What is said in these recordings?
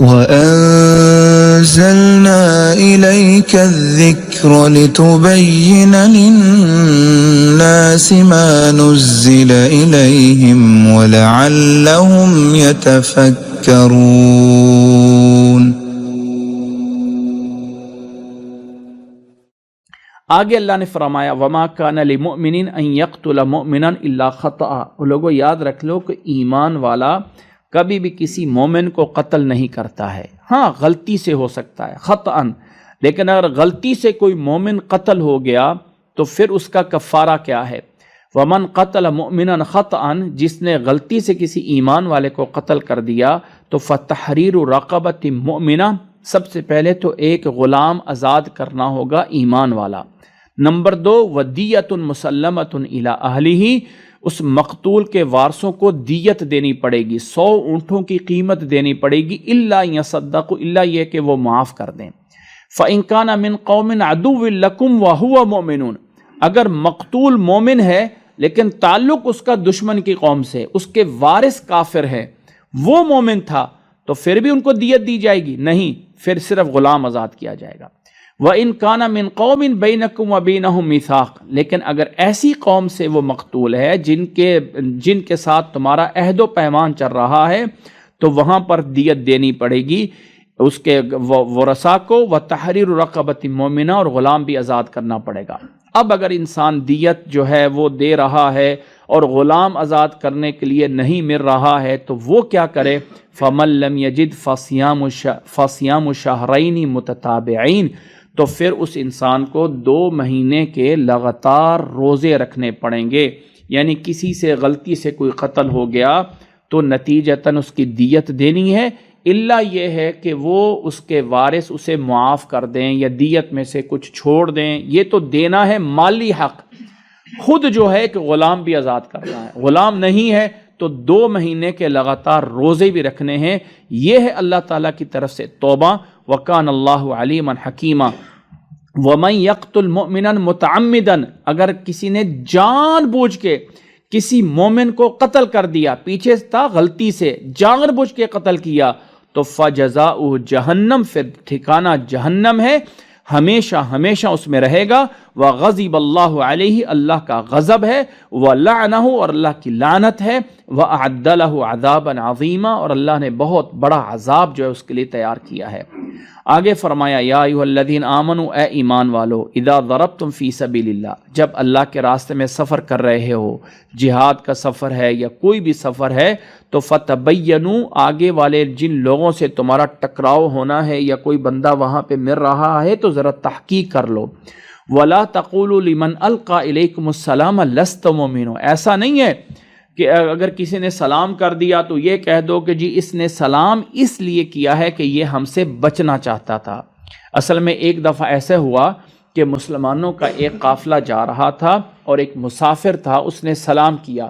وَأَنزَلْنَا إِلَيْكَ الذِّكْرَ لِتُبَيِّنَ لِلنَّاسِ مَا نُزِّلَ إِلَيْهِمْ وَلَعَلَّهُمْ يَتَفَكَّرُونَ۔ آگے اللہ نے فرمایا وَمَا كَانَ لِمُؤْمِنٍ أَن يَقْتُلَ مُؤْمِنًا إِلَّا خَطَأً۔ لوگوں یاد رکھ لو کہ ایمان والا کبھی بھی کسی مومن کو قتل نہیں کرتا ہے، ہاں غلطی سے ہو سکتا ہے خطأً، لیکن اگر غلطی سے کوئی مومن قتل ہو گیا تو پھر اس کا کفارہ کیا ہے؟ وَمَنْ قَتَلَ مُؤْمِنًا خَطَأً، جس نے غلطی سے کسی ایمان والے کو قتل کر دیا تو فَتَحْرِيرُ رَقَبَةٍ مُؤْمِنَةٍ، سب سے پہلے تو ایک غلام آزاد کرنا ہوگا ایمان والا۔ نمبر 2 وَدِيَّةٌ مُسَلَّمَةٌ إِلَىٰ أَهْلِهِ، اس مقتول کے وارثوں کو دیت دینی پڑے گی، 100 اونٹوں کی قیمت دینی پڑے گی، الا یصدقوا، الا یہ کہ وہ معاف کر دیں۔ فَإِن كَانَ مِن قَوْمٍ عَدُوٍّ لَكُمْ وَهُوَ مُؤْمِنٌ، اگر مقتول مومن ہے لیکن تعلق اس کا دشمن کی قوم سے، اس کے وارث کافر ہے، وہ مومن تھا تو پھر بھی ان کو دیت دی جائے گی؟ نہیں، پھر صرف غلام آزاد کیا جائے گا۔ وَإِن كَانَ مِن قَوْمٍ بَيْنَكُمْ وَبَيْنَهُم مِيثَاقٌ، لیکن اگر ایسی قوم سے وہ مقتول ہے جن کے ساتھ تمہارا عہد و پیمان چل رہا ہے تو وہاں پر دیت دینی پڑے گی اس کے ورثاء کو، وَتَحْرِيرُ رَقَبَةٍ مُؤْمِنَةٍ، اور غلام بھی آزاد کرنا پڑے گا۔ اب اگر انسان دیت جو ہے وہ دے رہا ہے اور غلام آزاد کرنے کے لیے نہیں مل رہا ہے تو وہ کیا کرے؟ فَمَن لَّمْ يَجِدْ فَصِيَامُ شَهْرَيْنِ مُتَتَابِعَيْنِ، تو پھر اس انسان کو 2 مہینے کے لگاتار روزے رکھنے پڑیں گے۔ یعنی کسی سے غلطی سے کوئی قتل ہو گیا تو نتیجتاً اس کی دیت دینی ہے، الا یہ ہے کہ وہ اس کے وارث اسے معاف کر دیں یا دیت میں سے کچھ چھوڑ دیں، یہ تو دینا ہے مالی حق۔ خود جو ہے کہ غلام بھی آزاد کرنا ہے، غلام نہیں ہے تو 2 مہینے کے لگاتار روزے بھی رکھنے ہیں۔ یہ ہے اللہ تعالیٰ کی طرف سے توبہ، وَكَانَ اللَّهُ عَلِيمًا حَكِيمًا۔ وَمَن يَقْتُلْ مُؤْمِنًا مُتَعَمِّدًا، اگر کسی نے جان بوجھ کے کسی مومن کو قتل کر دیا، پیچھے تھا غلطی سے جان بوجھ کے قتل کیا، تو فَجَزَاؤُهُ جہنم، پھر ٹھکانہ جہنم ہے، ہمیشہ ہمیشہ اس میں رہے گا۔ وَغَضِبَ اللَّهُ عَلَيْهِ، اللہ کا غضب ہے، وَلَعْنَهُ، اور اللہ کی لعنت ہے، وَأَعَدَّ لَهُ عَذَابًا عَظِيمًا، اور اللہ نے بہت بڑا عذاب جو ہے اس کے لیے تیار کیا ہے۔ آگے فرمایا یا ایھا الذین آمنوا، اے ایمان والو، اذا ضربتم فی سبیل اللہ، جب اللہ کے راستے میں سفر کر رہے ہو، جہاد کا سفر ہے یا کوئی بھی سفر ہے، تو فتبینوا، آگے والے جن لوگوں سے تمہارا ٹکراؤ ہونا ہے یا کوئی بندہ وہاں پہ مر رہا ہے تو ذرا تحقیق کر لو۔ ولا تقولوا لمن القى الیکم السلام لست مؤمن، ایسا نہیں ہے کہ اگر کسی نے سلام کر دیا تو یہ کہہ دو کہ جی اس نے سلام اس لیے کیا ہے کہ یہ ہم سے بچنا چاہتا تھا۔ اصل میں ایک دفعہ ایسے ہوا کہ مسلمانوں کا ایک قافلہ جا رہا تھا اور ایک مسافر تھا، اس نے سلام کیا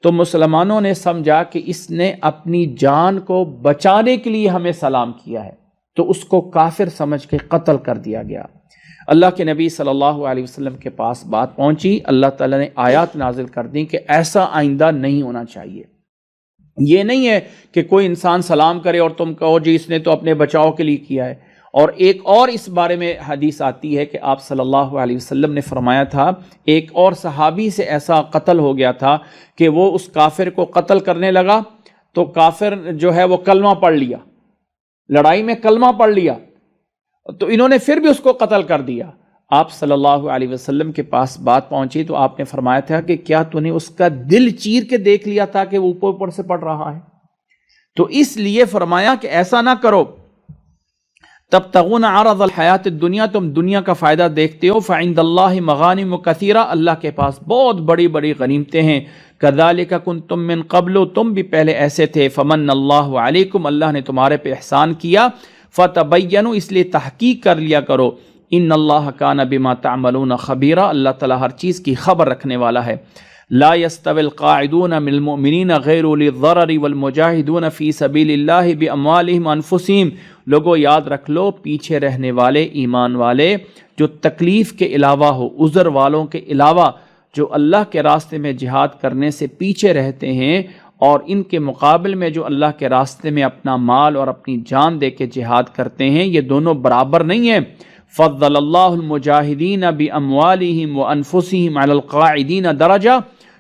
تو مسلمانوں نے سمجھا کہ اس نے اپنی جان کو بچانے کے لیے ہمیں سلام کیا ہے، تو اس کو کافر سمجھ کے قتل کر دیا گیا۔ اللہ کے نبی صلی اللہ علیہ وسلم کے پاس بات پہنچی، اللہ تعالیٰ نے آیات نازل کر دیں کہ ایسا آئندہ نہیں ہونا چاہیے۔ یہ نہیں ہے کہ کوئی انسان سلام کرے اور تم کہو جی اس نے تو اپنے بچاؤ کے لیے کیا ہے۔ اور ایک اور اس بارے میں حدیث آتی ہے کہ آپ صلی اللہ علیہ وسلم نے فرمایا تھا ایک اور صحابی سے ایسا قتل ہو گیا تھا کہ وہ اس کافر کو قتل کرنے لگا تو کافر جو ہے وہ کلمہ پڑھ لیا، لڑائی میں کلمہ پڑھ لیا، تو انہوں نے پھر بھی اس کو قتل کر دیا۔ آپ صلی اللہ علیہ وسلم کے پاس بات پہنچی تو آپ نے فرمایا تھا کہ کیا تو نے اس کا دل چیر کے دیکھ لیا تھا کہ وہ اوپر سے پڑھ رہا ہے؟ تو اس لیے فرمایا کہ ایسا نہ کرو۔ تبتغون عرض الحیات الدنیا، تم دنیا کا فائدہ دیکھتے ہو، فعند اللہ مغانم کثیرہ، اللہ کے پاس بہت بڑی بڑی غنیمتیں ہیں۔ کذالک کنتم من قبل، تم بھی پہلے ایسے تھے، فمن اللہ علیکم، اللہ نے تمہارے پہ احسان کیا، فتبینوا، اس لیے تحقیق کر لیا کرو، ان اللہ کان بما تعملون خبیرا، اللہ تعالیٰ ہر چیز کی خبر رکھنے والا ہے۔ لا يستوي القاعدون من المؤمنین غیر اولی الضرر والمجاہدون فی سبیل اللہ باموالہم وانفسہم، لوگوں یاد رکھ لو پیچھے رہنے والے ایمان والے جو تکلیف کے علاوہ ہو، عذر والوں کے علاوہ جو اللہ کے راستے میں جہاد کرنے سے پیچھے رہتے ہیں اور ان کے مقابل میں جو اللہ کے راستے میں اپنا مال اور اپنی جان دے کے جہاد کرتے ہیں، یہ دونوں برابر نہیں ہیں۔ فضل اللہ المجاہدین باموالہم وانفسہم علی القاعدین درجہ،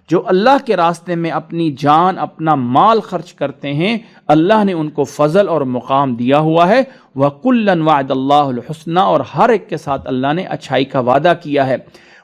جو اللہ کے راستے میں اپنی جان اپنا مال خرچ کرتے ہیں، اللہ نے ان کو فضل اور مقام دیا ہوا ہے۔ وَكُلًّا وَعَدَ اللَّهُ الْحُسْنَى، اور ہر ایک کے ساتھ اللہ نے اچھائی کا وعدہ کیا ہے۔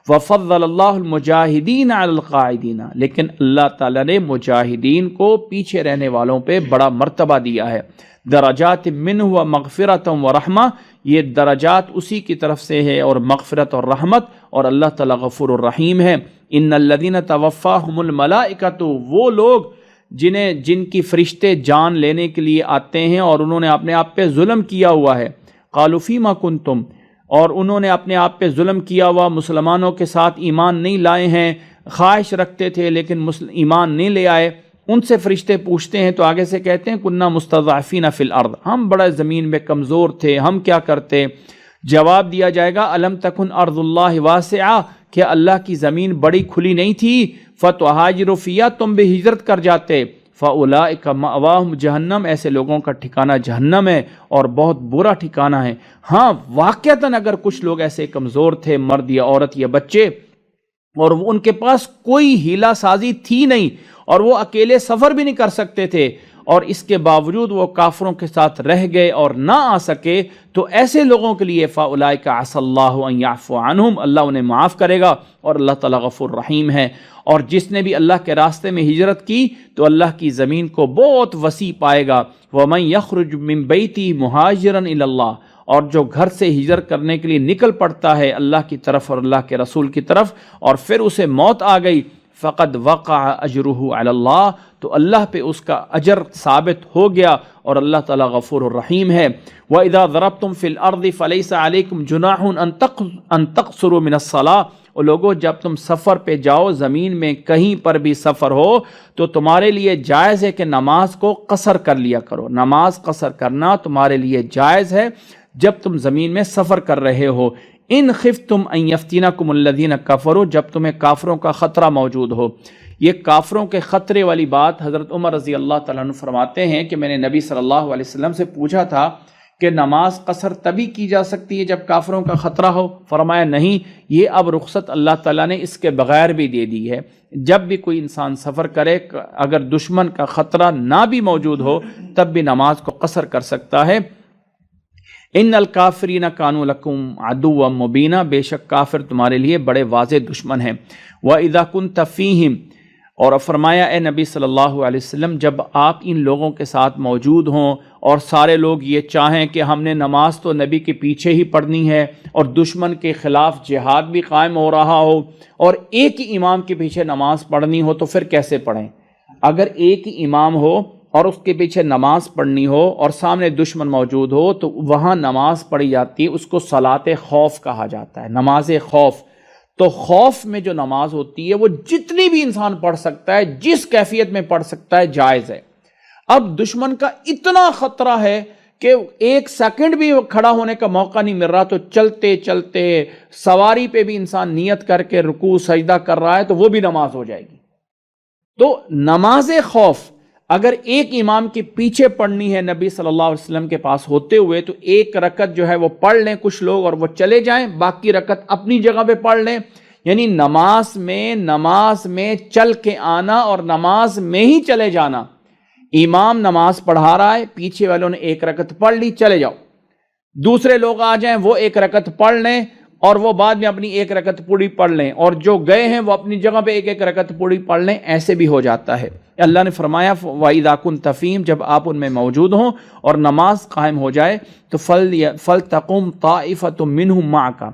وَفَضَّلَ اللَّهُ الْمُجَاهِدِينَ عَلَى الْقَاعِدِينَ، لیکن اللہ تعالیٰ نے مجاہدین کو پیچھے رہنے والوں پہ بڑا مرتبہ دیا ہے۔ درجات منہ ومغفرۃ ورحمہ، یہ درجات اسی کی طرف سے ہے اور مغفرت اور رحمت، اور اللہ تعالیٰ غفور الرحیم ہے۔ ان الذین توفاہم الملائکۃ، وہ لوگ جن کی فرشتے جان لینے کے لیے آتے ہیں اور انہوں نے اپنے آپ پہ ظلم کیا ہوا ہے، قالوا فیما کنتم، اور انہوں نے اپنے آپ پہ ظلم کیا ہوا، مسلمانوں کے ساتھ ایمان نہیں لائے ہیں، خواہش رکھتے تھے لیکن ایمان نہیں لے آئے، ان سے فرشتے پوچھتے ہیں تو آگے سے کہتے ہیں کننا مستضعفین فی الارض، ہم بڑا زمین میں کمزور تھے، ہم کیا کرتے؟ جواب دیا جائے گا الم تکن ارض اللہ واسعہ، کہ اللہ کی زمین بڑی کھلی نہیں تھی، فتہاجروا فیہا، تم بھی ہجرت کر جاتے، فاولئک مأواہم جہنم، ایسے لوگوں کا ٹھکانہ جہنم ہے اور بہت برا ٹھکانہ ہے۔ ہاں واقعتاً اگر کچھ لوگ ایسے کمزور تھے، مرد یا عورت یا بچے، اور ان کے پاس کوئی ہیلا سازی تھی نہیں اور وہ اکیلے سفر بھی نہیں کر سکتے تھے، اور اس کے باوجود وہ کافروں کے ساتھ رہ گئے اور نہ آ سکے، تو ایسے لوگوں کے لیے فاولئک عسى اللہ ان یعفو عنہم، اللہ انہیں معاف کرے گا، اور اللہ تعالیٰ غفور رحیم ہے۔ اور جس نے بھی اللہ کے راستے میں ہجرت کی تو اللہ کی زمین کو بہت وسیع پائے گا۔ وَمَن يَخْرُجْ مِن بَيْتِهِ مُهَاجِرًا إِلَى اللَّهِ، اور جو گھر سے ہجرت کرنے کے لیے نکل پڑتا ہے اللہ کی طرف اور اللہ کے رسول کی طرف، اور پھر اسے موت آ گئی، فقد وقع اجرہ علی اللہ، تو اللہ پہ اس کا اجر ثابت ہو گیا، اور اللہ تعالیٰ غفور الرحیم ہے۔ وَإِذَا ضَرَبْتُمْ فِي الْأَرْضِ فَلَيْسَ عَلَيْكُمْ جُنَاحٌ أَن تَقْصُرُوا مِنَ الصَّلَاةِ، اور لوگوں جب تم سفر پہ جاؤ، زمین میں کہیں پر بھی سفر ہو، تو تمہارے لیے جائز ہے کہ نماز کو قصر کر لیا کرو، نماز قصر کرنا تمہارے لیے جائز ہے جب تم زمین میں سفر کر رہے ہو۔ ان خفتم ان یفتنکم الذین کفروا، جب تمہیں کافروں کا خطرہ موجود ہو۔ یہ کافروں کے خطرے والی بات حضرت عمر رضی اللہ تعالیٰ عنہ فرماتے ہیں کہ میں نے نبی صلی اللہ علیہ وسلم سے پوچھا تھا کہ نماز قصر تبھی کی جا سکتی ہے جب کافروں کا خطرہ ہو؟ فرمایا نہیں، یہ اب رخصت اللہ تعالیٰ نے اس کے بغیر بھی دے دی ہے، جب بھی کوئی انسان سفر کرے، اگر دشمن کا خطرہ نہ بھی موجود ہو تب بھی نماز کو قصر کر سکتا ہے۔ ان الکافرین کانوا لکم عدوا مبینا، بے شک کافر تمہارے لیے بڑے واضح دشمن ہیں۔ وَإِذَا كُنْتَ فِيهِمْ، اور فرمایا اے نبی صلی اللہ علیہ وسلم جب آپ ان لوگوں کے ساتھ موجود ہوں اور سارے لوگ یہ چاہیں کہ ہم نے نماز تو نبی کے پیچھے ہی پڑھنی ہے، اور دشمن کے خلاف جہاد بھی قائم ہو رہا ہو، اور ایک ہی امام کے پیچھے نماز پڑھنی ہو، تو پھر کیسے پڑھیں؟ اگر ایک ہی امام ہو اور اس کے پیچھے نماز پڑھنی ہو اور سامنے دشمن موجود ہو تو وہاں نماز پڑھی جاتی ہے، اس کو صلاۃ خوف کہا جاتا ہے، نماز خوف۔ تو خوف میں جو نماز ہوتی ہے وہ جتنی بھی انسان پڑھ سکتا ہے، جس کیفیت میں پڑھ سکتا ہے، جائز ہے۔ اب دشمن کا اتنا خطرہ ہے کہ ایک سیکنڈ بھی کھڑا ہونے کا موقع نہیں مل رہا، تو چلتے چلتے سواری پہ بھی انسان نیت کر کے رکوع سجدہ کر رہا ہے تو وہ بھی نماز ہو جائے گی۔ تو نماز خوف اگر ایک امام کے پیچھے پڑھنی ہے نبی صلی اللہ علیہ وسلم کے پاس ہوتے ہوئے، تو ایک رکعت جو ہے وہ پڑھ لیں کچھ لوگ اور وہ چلے جائیں، باقی رکعت اپنی جگہ پہ پڑھ لیں۔ یعنی نماز میں چل کے آنا اور نماز میں ہی چلے جانا۔ امام نماز پڑھا رہا ہے، پیچھے والوں نے ایک رکعت پڑھ لی، چلے جاؤ، دوسرے لوگ آ جائیں، وہ ایک رکعت پڑھ لیں اور وہ بعد میں اپنی ایک رکعت پوری پڑھ لیں، اور جو گئے ہیں وہ اپنی جگہ پہ ایک ایک رکعت پوری پڑھ لیں، ایسے بھی ہو جاتا ہے۔ اللہ نے فرمایا وَإِذَا كُنْتَ فِيهِمْ، جب آپ ان میں موجود ہوں اور نماز قائم ہو جائے تو فَلْتَقُمْ طَائِفَةٌ مِّنْهُمْ مَعَكَ،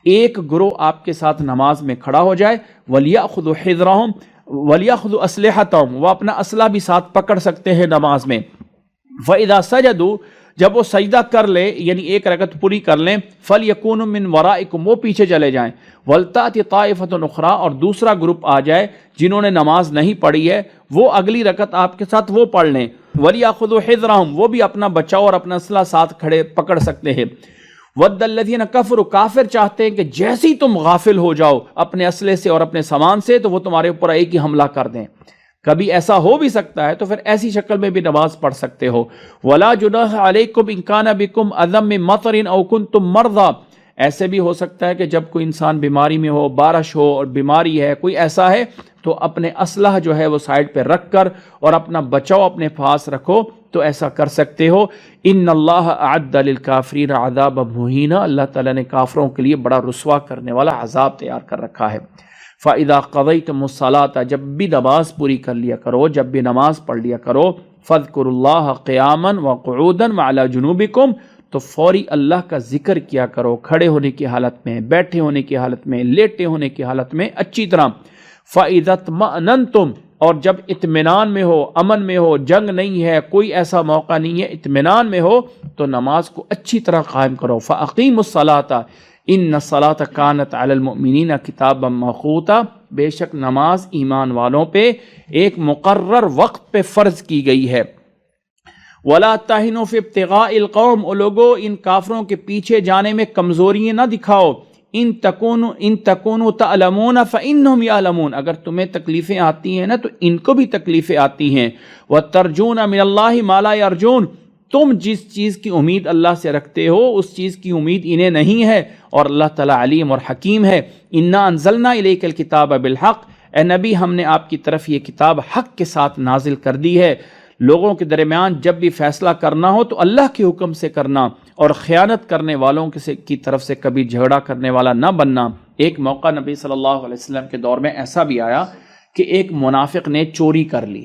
ایک گروہ آپ کے ساتھ نماز میں کھڑا ہو جائے، وَلْيَأْخُذُوا حِذْرَهُمْ وَلْيَأْخُذُوا أَسْلِحَتَهُمْ، وہ اپنا اسلحہ بھی ساتھ پکڑ سکتے ہیں نماز میں۔ فَإِذَا سَجَدُوا، جب وہ سجدہ کر لے یعنی ایک رکعت پوری کر لیں، فَلْيَكُونُوا مِنْ وَرَائِكُمْ، وہ پیچھے چلے جائیں، وَلْتَأْتِ طَائِفَةٌ أُخْرَىٰ، اور دوسرا گروپ آ جائے جنہوں نے نماز نہیں پڑھی ہے، وہ اگلی رکعت آپ کے ساتھ وہ پڑھ لیں، وَلْيَأْخُذُوا حِذْرَهُمْ، وہ بھی اپنا بچاؤ اور اپنا اسلحہ ساتھ کھڑے پکڑ سکتے ہیں۔ وَدَّ الَّذِينَ كَفَرُوا، کافر چاہتے ہیں کہ جیسے ہی تم غافل ہو جاؤ اپنے اسلحے سے اور اپنے سامان سے تو وہ تمہارے اوپر ایک ہی حملہ کر دیں۔ کبھی ایسا ہو بھی سکتا ہے تو پھر ایسی شکل میں بھی نماز پڑھ سکتے ہو. وَلَا جُنَاحَ عَلَيْكُمْ إِن كَانَ بِكُمْ أَذًى مِّن مَطَرٍ أَوْ كُنتُم مَرْضَىٰ. ایسے بھی ہو سکتا ہے کہ جب کوئی انسان بیماری میں ہو، بارش ہو اور بیماری ہے، کوئی ایسا ہے، تو اپنے اسلحہ جو ہے وہ سائڈ پہ رکھ کر اور اپنا بچاؤ اپنے پاس رکھو، تو ایسا کر سکتے ہو. ان اللہ اعد للکافرین عذابا مہینا، اللہ تعالیٰ نے کافروں کے لیے بڑا رسوا کرنے والا عذاب تیار کر رکھا ہے. فَإِذَا قَضَيْتُمُ الصَّلَاةَ، جب بھی نماز پوری کر لیا کرو، جب بھی نماز پڑھ لیا کرو، فَاذْكُرُوا اللَّهَ قِيَامًا وَقُعُودًا وَعَلَى جُنُوبِكُمْ، تو فوری اللہ کا ذکر کیا کرو، کھڑے ہونے کی حالت میں، بیٹھے ہونے کی حالت میں، لیٹے ہونے کی حالت میں اچھی طرح. فَإِذَا اطْمَأْنَنْتُمْ، اور جب اطمینان میں ہو، امن میں ہو، جنگ نہیں ہے، کوئی ایسا موقع نہیں ہے، اطمینان میں ہو، تو نماز کو اچھی طرح قائم کرو. فَأَقِيمُوا الصَّلَاةَ إِنَّ الصَّلَاةَ كَانَتْ عَلَى الْمُؤْمِنِينَ كِتَابًا مَّوْقُوتًا، بے شک نماز ایمان والوں پہ ایک مقرر وقت پہ فرض کی گئی ہے. وَلَا تَهِنُوا فِي ابْتِغَاءِ الْقَوْمِ، او لوگو ان کافروں کے پیچھے جانے میں کمزوریاں نہ دکھاؤ. ان تکونوا تعلمون فإنهم يعلمون، اگر تمہیں تکلیفیں آتی ہیں نا تو ان کو بھی تکلیفیں آتی ہیں. وَتَرْجُونَ مِنَ اللَّهِ مَا لَا يَرْجُونَ، تم جس چیز کی امید اللہ سے رکھتے ہو اس چیز کی امید انہیں نہیں ہے، اور اللہ تعالیٰ علیم اور حکیم ہے. اِنَّا أَنزَلْنَا إِلَيْكَ الْكِتَابَ بِالْحَقِّ، اے نبی ہم نے آپ کی طرف یہ کتاب حق کے ساتھ نازل کر دی ہے. لوگوں کے درمیان جب بھی فیصلہ کرنا ہو تو اللہ کے حکم سے کرنا، اور خیانت کرنے والوں کی طرف سے کبھی جھگڑا کرنے والا نہ بننا. ایک موقع نبی صلی اللہ علیہ وسلم کے دور میں ایسا بھی آیا کہ ایک منافق نے چوری کر لی.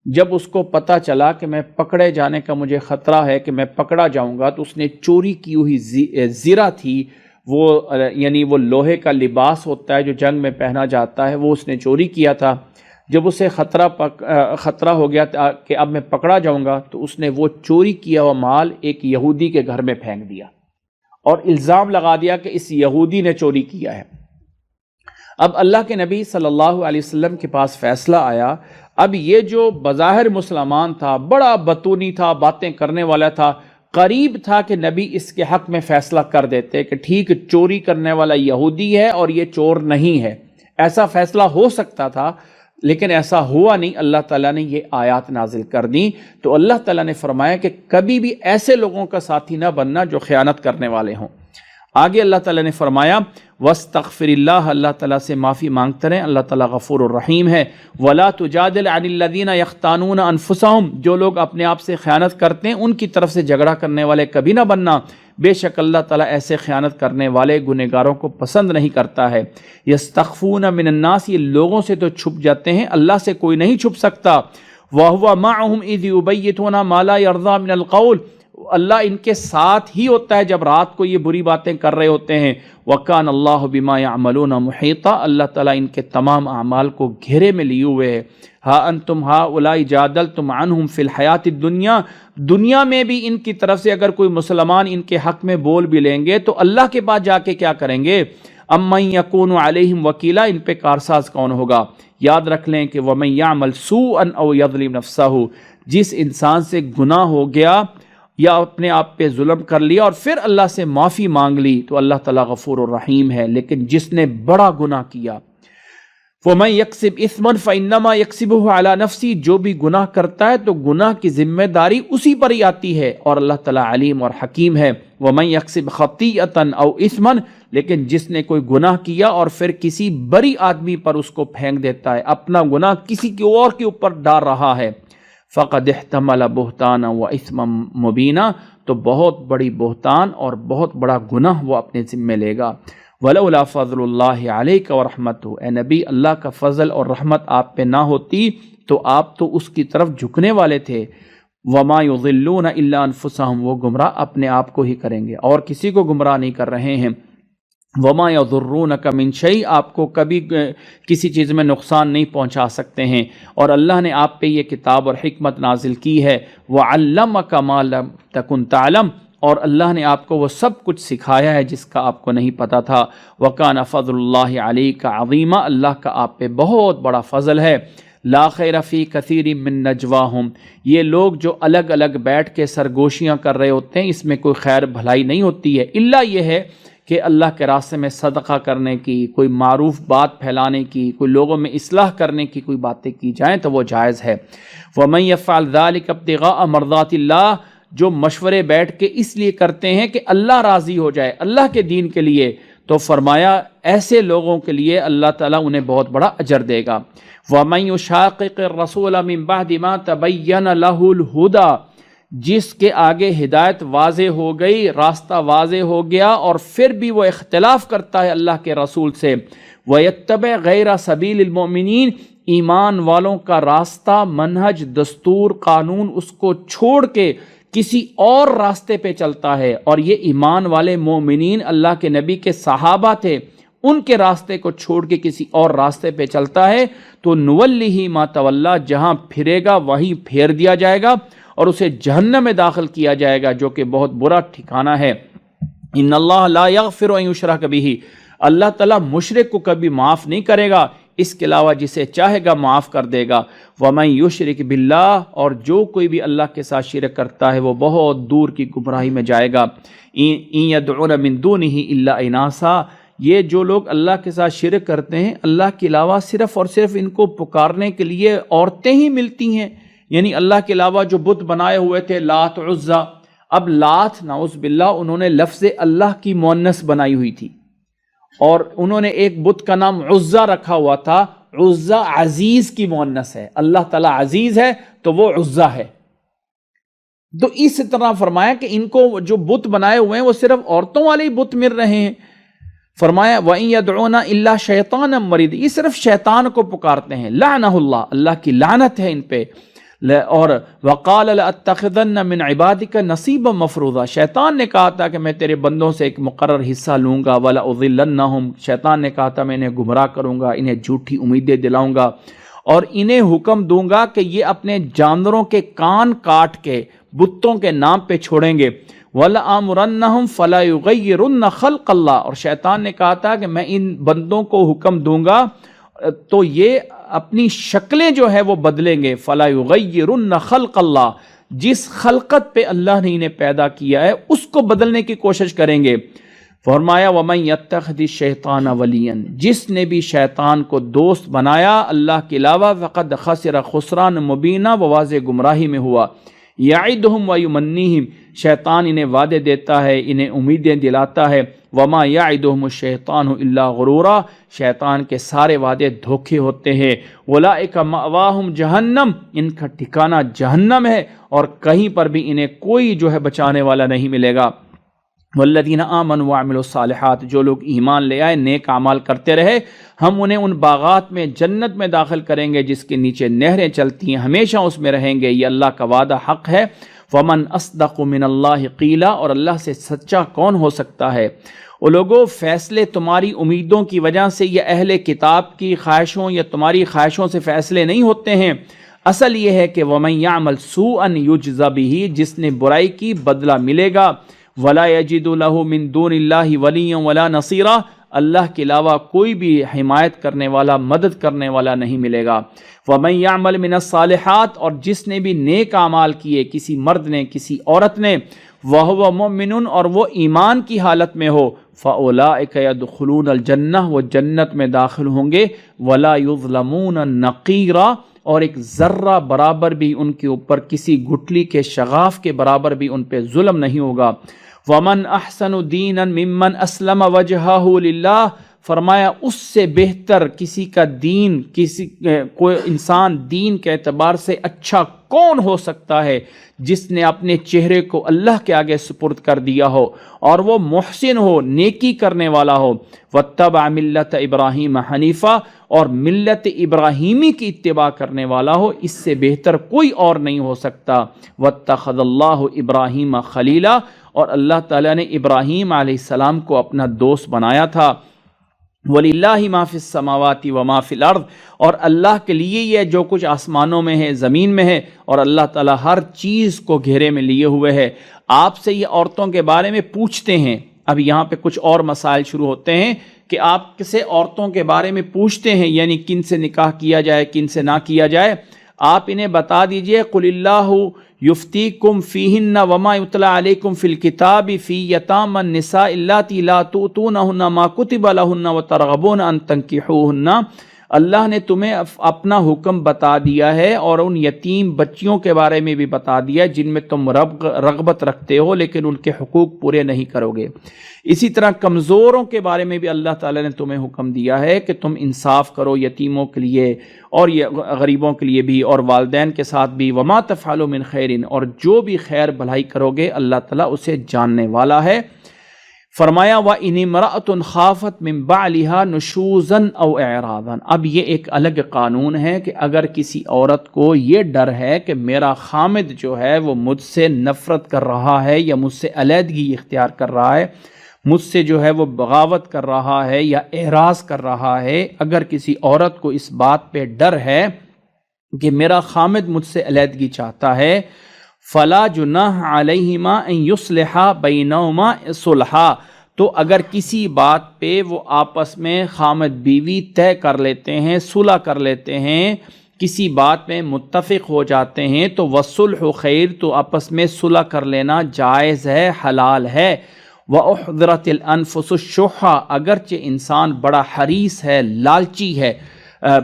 جب اس کو پتہ چلا کہ میں پکڑے جانے کا مجھے خطرہ ہے کہ میں پکڑا جاؤں گا، تو اس نے چوری کی ہوئی زرہ تھی، وہ یعنی وہ لوہے کا لباس ہوتا ہے جو جنگ میں پہنا جاتا ہے، وہ اس نے چوری کیا تھا. جب اسے خطرہ ہو گیا کہ اب میں پکڑا جاؤں گا، تو اس نے وہ چوری کیا ہوا مال ایک یہودی کے گھر میں پھینک دیا اور الزام لگا دیا کہ اس یہودی نے چوری کیا ہے. اب اللہ کے نبی صلی اللہ علیہ وسلم کے پاس فیصلہ آیا. اب یہ جو بظاہر مسلمان تھا، بڑا بطونی تھا، باتیں کرنے والا تھا، قریب تھا کہ نبی اس کے حق میں فیصلہ کر دیتے کہ ٹھیک چوری کرنے والا یہودی ہے اور یہ چور نہیں ہے. ایسا فیصلہ ہو سکتا تھا، لیکن ایسا ہوا نہیں. اللہ تعالیٰ نے یہ آیات نازل کر دیں. تو اللہ تعالیٰ نے فرمایا کہ کبھی بھی ایسے لوگوں کا ساتھی نہ بننا جو خیانت کرنے والے ہوں. آگے اللہ تعالیٰ نے فرمایا وَاسْتَغْفِرِ اللَّهَ، اللہ تعالیٰ سے معافی مانگتے رہیں، اللہ تعالیٰ غفور الرحیم ہے. وَلَا تُجَادِلْ عَنِ الَّذِينَ يَخْتَانُونَ أَنفُسَهُمْ، جو لوگ اپنے آپ سے خیانت کرتے ہیں ان کی طرف سے جھگڑا کرنے والے کبھی نہ بننا. بے شک اللہ تعالیٰ ایسے خیانت کرنے والے گنہگاروں کو پسند نہیں کرتا ہے. یستخفون من الناس، یہ لوگوں سے تو چھپ جاتے ہیں، اللہ سے کوئی نہیں چھپ سکتا. وَهُوَ مَعَهُمْ إِذْ يُبَيِّتُونَ مَا لَا يَرْضَىٰ مِنَ الْقَوْلِ، اللہ ان کے ساتھ ہی ہوتا ہے جب رات کو یہ بری باتیں کر رہے ہوتے ہیں. وَكَانَ اللَّهُ بِمَا يَعْمَلُونَ مُحِيطًا، اللہ تعالیٰ ان کے تمام اعمال کو گھیرے میں لیے ہوئے ہے. ہا انتم ہؤلاء جادلتم عنہم فی الحیات الدنیا، دنیا میں بھی ان کی طرف سے اگر کوئی مسلمان ان کے حق میں بول بھی لیں گے تو اللہ کے پاس جا کے کیا کریں گے؟ امن یکون علیہم وکیلا، ان پہ کارساز کون ہوگا؟ یاد رکھ لیں کہ ومن یعمل سوءا او یظلم نفسہ، جس انسان سے گناہ ہو گیا یا اپنے آپ پہ ظلم کر لیا اور پھر اللہ سے معافی مانگ لی تو اللہ تعالیٰ غفور الرحیم ہے. لیکن جس نے بڑا گناہ کیا، وَمَن يَكْسِبْ إِثْمًا فَإِنَّمَا يَكْسِبُهُ عَلَى نَفْسِهِ، جو بھی گناہ کرتا ہے تو گناہ کی ذمہ داری اسی پر ہی آتی ہے، اور اللہ تعالیٰ علیم اور حکیم ہے. وَمَن يَكْسِبْ خَطِيئَةً أَوْ إِثْمًا، لیکن جس نے کوئی گناہ کیا اور پھر کسی بری آدمی پر اس کو پھینک دیتا ہے، اپنا گناہ کسی کی اور کے اوپر ڈال رہا ہے، فَقَدْ احْتَمَلَ بُهْتَانًا وَإِثْمًا مُبِينًا، تو بہت بڑی بہتان اور بہت بڑا گناہ وہ اپنے ذمہ لے گا. وَلَوْلَا فَضْلُ اللَّهِ عَلَيْكَ وَرَحْمَتُهُ، اے نبی اللہ کا فضل اور رحمت آپ پہ نہ ہوتی تو آپ تو اس کی طرف جھکنے والے تھے. وَمَا يُضِلُّونَ إِلَّا أَنفُسَهُمْ، وہ گمراہ اپنے آپ کو ہی کریں گے اور کسی کو گمراہ نہیں کر رہے ہیں. وَمَا يَضُرُّونَكَ مِن شَيْءٍ، آپ کو کبھی کسی چیز میں نقصان نہیں پہنچا سکتے ہیں، اور اللہ نے آپ پہ یہ کتاب اور حکمت نازل کی ہے. وَعَلَّمَكَ مَا لَمْ تَكُنْ تَعْلَمْ، اور اللہ نے آپ کو وہ سب کچھ سکھایا ہے جس کا آپ کو نہیں پتا تھا. وَكَانَ فَضْلُ اللَّهِ عَلَيْكَ عَظِيمًا، اللہ کا آپ پہ بہت بڑا فضل ہے. لا خیر فی کثیر من نجواہم، یہ لوگ جو الگ الگ بیٹھ کے سرگوشیاں کر رہے ہوتے ہیں اس میں کوئی خیر بھلائی نہیں ہوتی ہے، الا یہ ہے کہ اللہ کے راستے میں صدقہ کرنے کی، کوئی معروف بات پھیلانے کی، کوئی لوگوں میں اصلاح کرنے کی کوئی باتیں کی جائیں تو وہ جائز ہے۔ وَمَن يَفْعَلْ ذَلِكَ ابْتِغَاءَ مَرْضَاتِ اللَّهِ، جو مشورے بیٹھ کے اس لیے کرتے ہیں کہ اللہ راضی ہو جائے، اللہ کے دین کے لیے، تو فرمایا ایسے لوگوں کے لیے اللہ تعالیٰ انہیں بہت بڑا اجر دے گا۔ وَمَن يُشَاقِقِ الرَّسُولَ مِن بَعْدِ مَا تَبَيَّنَ لَهُ الْهُدَى، جس کے آگے ہدایت واضح ہو گئی، راستہ واضح ہو گیا، اور پھر بھی وہ اختلاف کرتا ہے اللہ کے رسول سے، وَيَتَّبِعْ غَيْرَ سَبِيلِ الْمُؤْمِنِينَ، ایمان والوں کا راستہ، منہج، دستور، قانون اس کو چھوڑ کے کسی اور راستے پہ چلتا ہے، اور یہ ایمان والے مومنین اللہ کے نبی کے صحابہ تھے، ان کے راستے کو چھوڑ کے کسی اور راستے پہ چلتا ہے، تو نولیہ ما تولی، جہاں پھرے گا وہیں پھیر دیا جائے گا اور اسے جہنم میں داخل کیا جائے گا، جو کہ بہت برا ٹھکانہ ہے۔ ان اللہ لا یغفر ان یشرک بہ، اللہ تعالیٰ مشرک کو کبھی معاف نہیں کرے گا، اس کے علاوہ جسے چاہے گا معاف کر دے گا۔ وَمَن یشرک باللہ، اور جو کوئی بھی اللہ کے ساتھ شرک کرتا ہے وہ بہت دور کی گمراہی میں جائے گا۔ ان یدعون من دونہ الا اناسا، یہ جو لوگ اللہ کے ساتھ شرک کرتے ہیں، اللہ کے علاوہ صرف اور صرف ان کو پکارنے کے لیے عورتیں ہی ملتی ہیں، یعنی اللہ کے علاوہ جو بت بنائے ہوئے تھے لات، عزا، اب لات نعوذ باللہ انہوں نے لفظ اللہ کی مؤنث بنائی ہوئی تھی، اور انہوں نے ایک بت کا نام عزا رکھا ہوا تھا، عزا عزیز کی مؤنث ہے، اللہ تعالیٰ عزیز ہے تو وہ عزا ہے۔ تو اس طرح فرمایا کہ ان کو جو بت بنائے ہوئے ہیں وہ صرف عورتوں والے ہی بت مل رہے ہیں۔ فرمایا وَإِن يَدْعُونَ إِلَّا شَيْطَانًا مَرِيدًا، یہ صرف شیطان کو پکارتے ہیں، لعنہ اللہ کی لعنت ہے ان پہ۔ اور وَقَالَ لَأَتَّخِذَنَّ مِنْ عِبَادِكَ نَصِيبًا مَفْرُوضًا، شیطان نے کہا تھا کہ میں تیرے بندوں سے ایک مقرر حصہ لوں گا، وَلَأُضِلَّنَّهُمْ، شیطان نے کہا تھا میں انہیں گمراہ کروں گا، انہیں جھوٹی امیدیں دلاؤں گا، اور انہیں حکم دوں گا کہ یہ اپنے جانوروں کے کان کاٹ کے بتوں کے نام پہ چھوڑیں گے، وَلَآمُرَنَّهُمْ فَلَا يُغَيِّرُنَّ خَلْقَ اللَّهِ، اور شیطان نے کہا تھا کہ میں ان بندوں کو حکم دوں گا تو یہ اپنی شکلیں جو ہے وہ بدلیں گے، فَلَا يُغَيِّرُنَّ خَلْقَ اللَّهِ، جس خلقت پہ اللہ نے انہیں پیدا کیا ہے اس کو بدلنے کی کوشش کریں گے۔ فرمایا وَمَن يَتَّخِذِ الشَّيْطَانَ وَلِيًّا، جس نے بھی شیطان کو دوست بنایا اللہ کے علاوہ، فقد خسر خسران مبینہ، وہ واضح گمراہی میں ہوا۔ یعدہم ویمنیہم، شیطان انہیں وعدے دیتا ہے، انہیں امیدیں دلاتا ہے، وما یعدہم الشیطان الا غرورا، شیطان کے سارے وعدے دھوکے ہوتے ہیں۔ اولئک مأواہم جہنم، ان کا ٹھکانہ جہنم ہے، اور کہیں پر بھی انہیں کوئی جو ہے بچانے والا نہیں ملے گا۔ والذین آمنوا وعملوا الصالحات، جو لوگ ایمان لے آئے، نیک اعمال کرتے رہے، ہم انہیں ان باغات میں، جنت میں داخل کریں گے جس کے نیچے نہریں چلتی ہیں، ہمیشہ اس میں رہیں گے، یہ اللہ کا وعدہ حق ہے۔ ومن اصدق من اللہ قیلا، اور اللہ سے سچا کون ہو سکتا ہے؟ وہ لوگوں، فیصلے تمہاری امیدوں کی وجہ سے یا اہل کتاب کی خواہشوں یا تمہاری خواہشوں سے فیصلے نہیں ہوتے ہیں، اصل یہ ہے کہ ومن یعمل سوءا یجز بہ، جس نے برائی کی بدلہ ملے گا، ولا یجد له من دون اللہ ولیا ولا نصیرا، اللہ کے علاوہ کوئی بھی حمایت کرنے والا، مدد کرنے والا نہیں ملے گا۔ ومن یعمل من الصالحات، اور جس نے بھی نیک اعمال کیے، کسی مرد نے، کسی عورت نے، وہو مؤمن، اور وہ ایمان کی حالت میں ہو، فاولئک یدخلون الجنہ، وہ جنت میں داخل ہوں گے، ولا یظلمون نقیرا، اور ایک ذرہ برابر بھی ان کے اوپر، کسی گٹھلی کے شغاف کے برابر بھی ان پہ ظلم نہیں ہوگا۔ ومن احسن دینا ممن اسلم وجہہ للہ، فرمایا اس سے بہتر کسی کا دین، کوئی انسان دین کے اعتبار سے اچھا کون ہو سکتا ہے جس نے اپنے چہرے کو اللہ کے آگے سپرد کر دیا ہو، اور وہ محسن ہو، نیکی کرنے والا ہو۔ واتبع ملت ابراہیم حنیفہ، اور ملت ابراہیمی کی اتباع کرنے والا ہو، اس سے بہتر کوئی اور نہیں ہو سکتا۔ واتخذ اللہ ابراہیم خلیلا، اور اللہ تعالیٰ نے ابراہیم علیہ السلام کو اپنا دوست بنایا تھا۔ وَلِلَّهِ مَا فِي السَّمَاوَاتِ وَمَا فِي الْأَرْضِ، اور اللہ کے لیے یہ جو کچھ آسمانوں میں ہے، زمین میں ہے، اور اللہ تعالیٰ ہر چیز کو گھیرے میں لیے ہوئے ہے۔ آپ سے یہ عورتوں کے بارے میں پوچھتے ہیں، اب یہاں پہ کچھ اور مسائل شروع ہوتے ہیں کہ آپ سے عورتوں کے بارے میں پوچھتے ہیں، یعنی کن سے نکاح کیا جائے، کن سے نہ کیا جائے۔ آپ انہیں بتا دیجئے قل اللہ یفتیکم فیہن وما یتلی علیکم فی الکتاب فی یتامی النساء اللاتی لا تؤتونہن ما کتب لہن وترغبون ان تنکحوہن، اللہ نے تمہیں اپنا حکم بتا دیا ہے اور ان یتیم بچیوں کے بارے میں بھی بتا دیا جن میں تم رغبت رکھتے ہو لیکن ان کے حقوق پورے نہیں کرو گے۔ اسی طرح کمزوروں کے بارے میں بھی اللہ تعالیٰ نے تمہیں حکم دیا ہے کہ تم انصاف کرو یتیموں کے لیے اور غریبوں کے لیے بھی اور والدین کے ساتھ بھی۔ وما تفعلوا من خیر، اور جو بھی خیر بھلائی کرو گے اللہ تعالیٰ اسے جاننے والا ہے۔ فرمایا وَإِنِ امْرَأَةٌ خَافَتْ مِن بَعْلِهَا نُشُوزًا أَوْ إِعْرَاضًا، اب یہ ایک الگ قانون ہے کہ اگر کسی عورت کو یہ ڈر ہے کہ میرا خامد جو ہے وہ مجھ سے نفرت کر رہا ہے یا مجھ سے علیحدگی اختیار کر رہا ہے، مجھ سے جو ہے وہ بغاوت کر رہا ہے یا اعراض کر رہا ہے، اگر کسی عورت کو اس بات پہ ڈر ہے کہ میرا خامد مجھ سے علیحدگی چاہتا ہے، فلا جناح علیہما ان یصلحا بینہما صلحا، تو اگر کسی بات پہ وہ آپس میں خامد بیوی طے کر لیتے ہیں، صلح کر لیتے ہیں، کسی بات میں متفق ہو جاتے ہیں تو وصلح خیر، تو آپس میں صلح کر لینا جائز ہے، حلال ہے۔ وَأُحْضِرَتِ الْأَنفُسُ الشُّحَّ، اگرچہ انسان بڑا حریص ہے، لالچی ہے،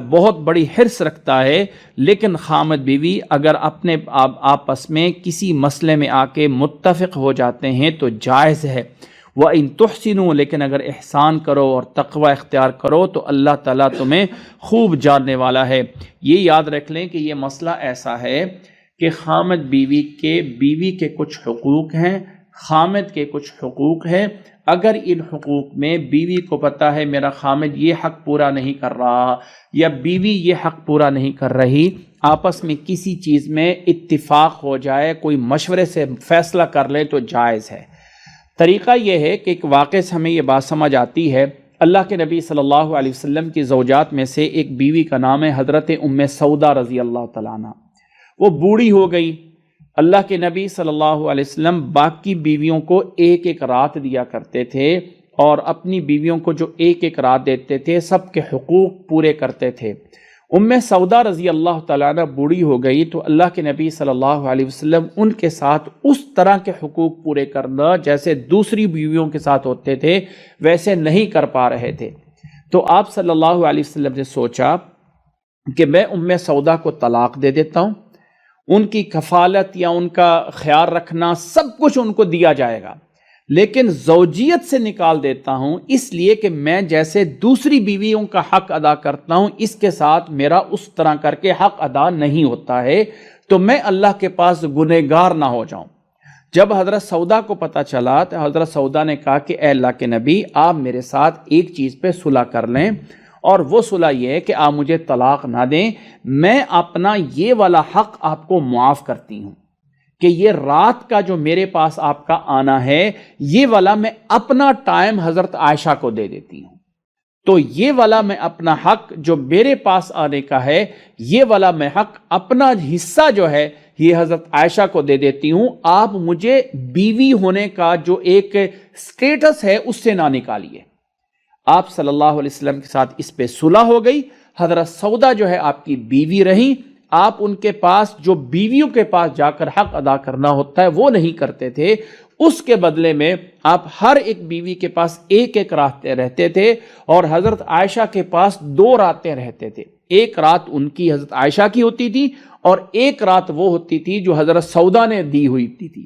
بہت بڑی حرص رکھتا ہے، لیکن خامد بیوی اگر اپنے آپس میں کسی مسئلے میں آ کے متفق ہو جاتے ہیں تو جائز ہے۔ وَإِن تُحْسِنُوا، لیکن اگر احسان کرو اور تقوی اختیار کرو تو اللہ تعالیٰ تمہیں خوب جاننے والا ہے۔ یہ یاد رکھ لیں کہ یہ مسئلہ ایسا ہے کہ خامد بیوی کے کچھ حقوق ہیں، خامد کے کچھ حقوق ہیں۔ اگر ان حقوق میں بیوی کو پتہ ہے میرا خامد یہ حق پورا نہیں کر رہا یا بیوی یہ حق پورا نہیں کر رہی، آپس میں کسی چیز میں اتفاق ہو جائے، کوئی مشورے سے فیصلہ کر لے تو جائز ہے۔ طریقہ یہ ہے کہ ایک واقعے سے ہمیں یہ بات سمجھ آتی ہے۔ اللہ کے نبی صلی اللہ علیہ وسلم کی زوجات میں سے ایک بیوی کا نام ہے حضرت ام سودا رضی اللہ تعالیٰ عنہ۔ وہ بوڑھی ہو گئی۔ اللہ کے نبی صلی اللہ علیہ وسلم باقی بیویوں کو ایک ایک رات دیا کرتے تھے اور اپنی بیویوں کو جو ایک ایک رات دیتے تھے سب کے حقوق پورے کرتے تھے۔ ام سودا رضی اللہ تعالیٰ عنہ بوڑھی ہو گئی تو اللہ کے نبی صلی اللہ علیہ وسلم ان کے ساتھ اس طرح کے حقوق پورے کرنا جیسے دوسری بیویوں کے ساتھ ہوتے تھے ویسے نہیں کر پا رہے تھے۔ تو آپ صلی اللہ علیہ وسلم نے سوچا کہ میں ام سودا کو طلاق دے دیتا ہوں، ان کی کفالت یا ان کا خیال رکھنا سب کچھ ان کو دیا جائے گا، لیکن زوجیت سے نکال دیتا ہوں اس لیے کہ میں جیسے دوسری بیویوں کا حق ادا کرتا ہوں اس کے ساتھ میرا اس طرح کر کے حق ادا نہیں ہوتا ہے، تو میں اللہ کے پاس گنہگار نہ ہو جاؤں۔ جب حضرت سودا کو پتہ چلا تو حضرت سودا نے کہا کہ اے اللہ کے نبی، آپ میرے ساتھ ایک چیز پہ صلح کر لیں، اور وہ صلح یہ ہے کہ آپ مجھے طلاق نہ دیں، میں اپنا یہ والا حق آپ کو معاف کرتی ہوں کہ یہ رات کا جو میرے پاس آپ کا آنا ہے یہ والا میں اپنا ٹائم حضرت عائشہ کو دے دیتی ہوں، تو یہ والا میں اپنا حق جو میرے پاس آنے کا ہے یہ والا میں حق اپنا حصہ جو ہے یہ حضرت عائشہ کو دے دیتی ہوں، آپ مجھے بیوی ہونے کا جو ایک سٹیٹس ہے اس سے نہ نکالیے۔ آپ صلی اللہ علیہ وسلم کے ساتھ اس پہ صلح ہو گئی۔ حضرت سودا جو ہے آپ کی بیوی رہیں، آپ ان کے پاس جو بیویوں کے پاس جا کر حق ادا کرنا ہوتا ہے وہ نہیں کرتے تھے، اس کے بدلے میں آپ ہر ایک بیوی کے پاس ایک ایک راتیں رہتے تھے اور حضرت عائشہ کے پاس 2 راتیں رہتے تھے، ایک رات ان کی حضرت عائشہ کی ہوتی تھی اور ایک رات وہ ہوتی تھی جو حضرت سودا نے دی ہوئی تھی۔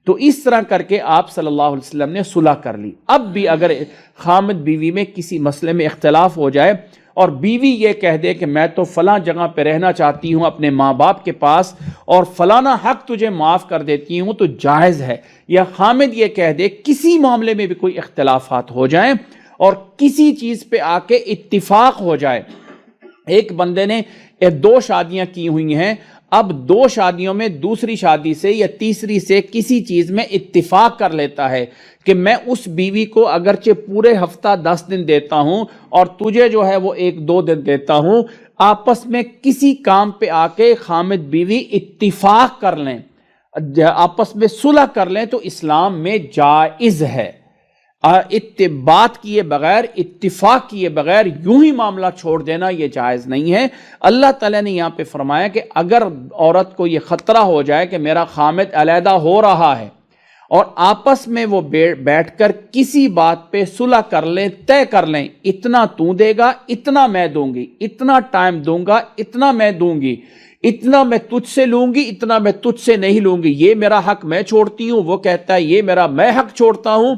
تو اس طرح کر کے آپ صلی اللہ علیہ وسلم نے صلح کر لی۔ اب بھی اگر خامد بیوی میں کسی مسئلے میں اختلاف ہو جائے اور بیوی یہ کہہ دے کہ میں تو فلاں جگہ پہ رہنا چاہتی ہوں اپنے ماں باپ کے پاس اور فلانا حق تجھے معاف کر دیتی ہوں تو جائز ہے، یا خامد یہ کہہ دے، کسی معاملے میں بھی کوئی اختلافات ہو جائیں اور کسی چیز پہ آ کے اتفاق ہو جائے، ایک بندے نے 2 شادیاں کی ہوئی ہیں، اب 2 شادیوں میں دوسری شادی سے یا تیسری سے کسی چیز میں اتفاق کر لیتا ہے کہ میں اس بیوی کو اگرچہ پورے ہفتہ 10 دن دیتا ہوں اور تجھے جو ہے وہ 1-2 دن دیتا ہوں، آپس میں کسی کام پہ آ کے خامد بیوی اتفاق کر لیں، آپس میں صلح کر لیں تو اسلام میں جائز ہے۔ اتباع کیے بغیر، اتفاق کیے بغیر یوں ہی معاملہ چھوڑ دینا یہ جائز نہیں ہے۔ اللہ تعالیٰ نے یہاں پہ فرمایا کہ اگر عورت کو یہ خطرہ ہو جائے کہ میرا خامد علیحدہ ہو رہا ہے اور آپس میں وہ بیٹھ کر کسی بات پہ صلح کر لیں، طے کر لیں، اتنا تو دے گا، اتنا میں دوں گی، اتنا ٹائم دوں گا، اتنا میں دوں گی، اتنا میں تجھ سے لوں گی، اتنا میں تجھ سے نہیں لوں گی، یہ میرا حق میں چھوڑتی ہوں، وہ کہتا ہے یہ میرا میں حق چھوڑتا ہوں،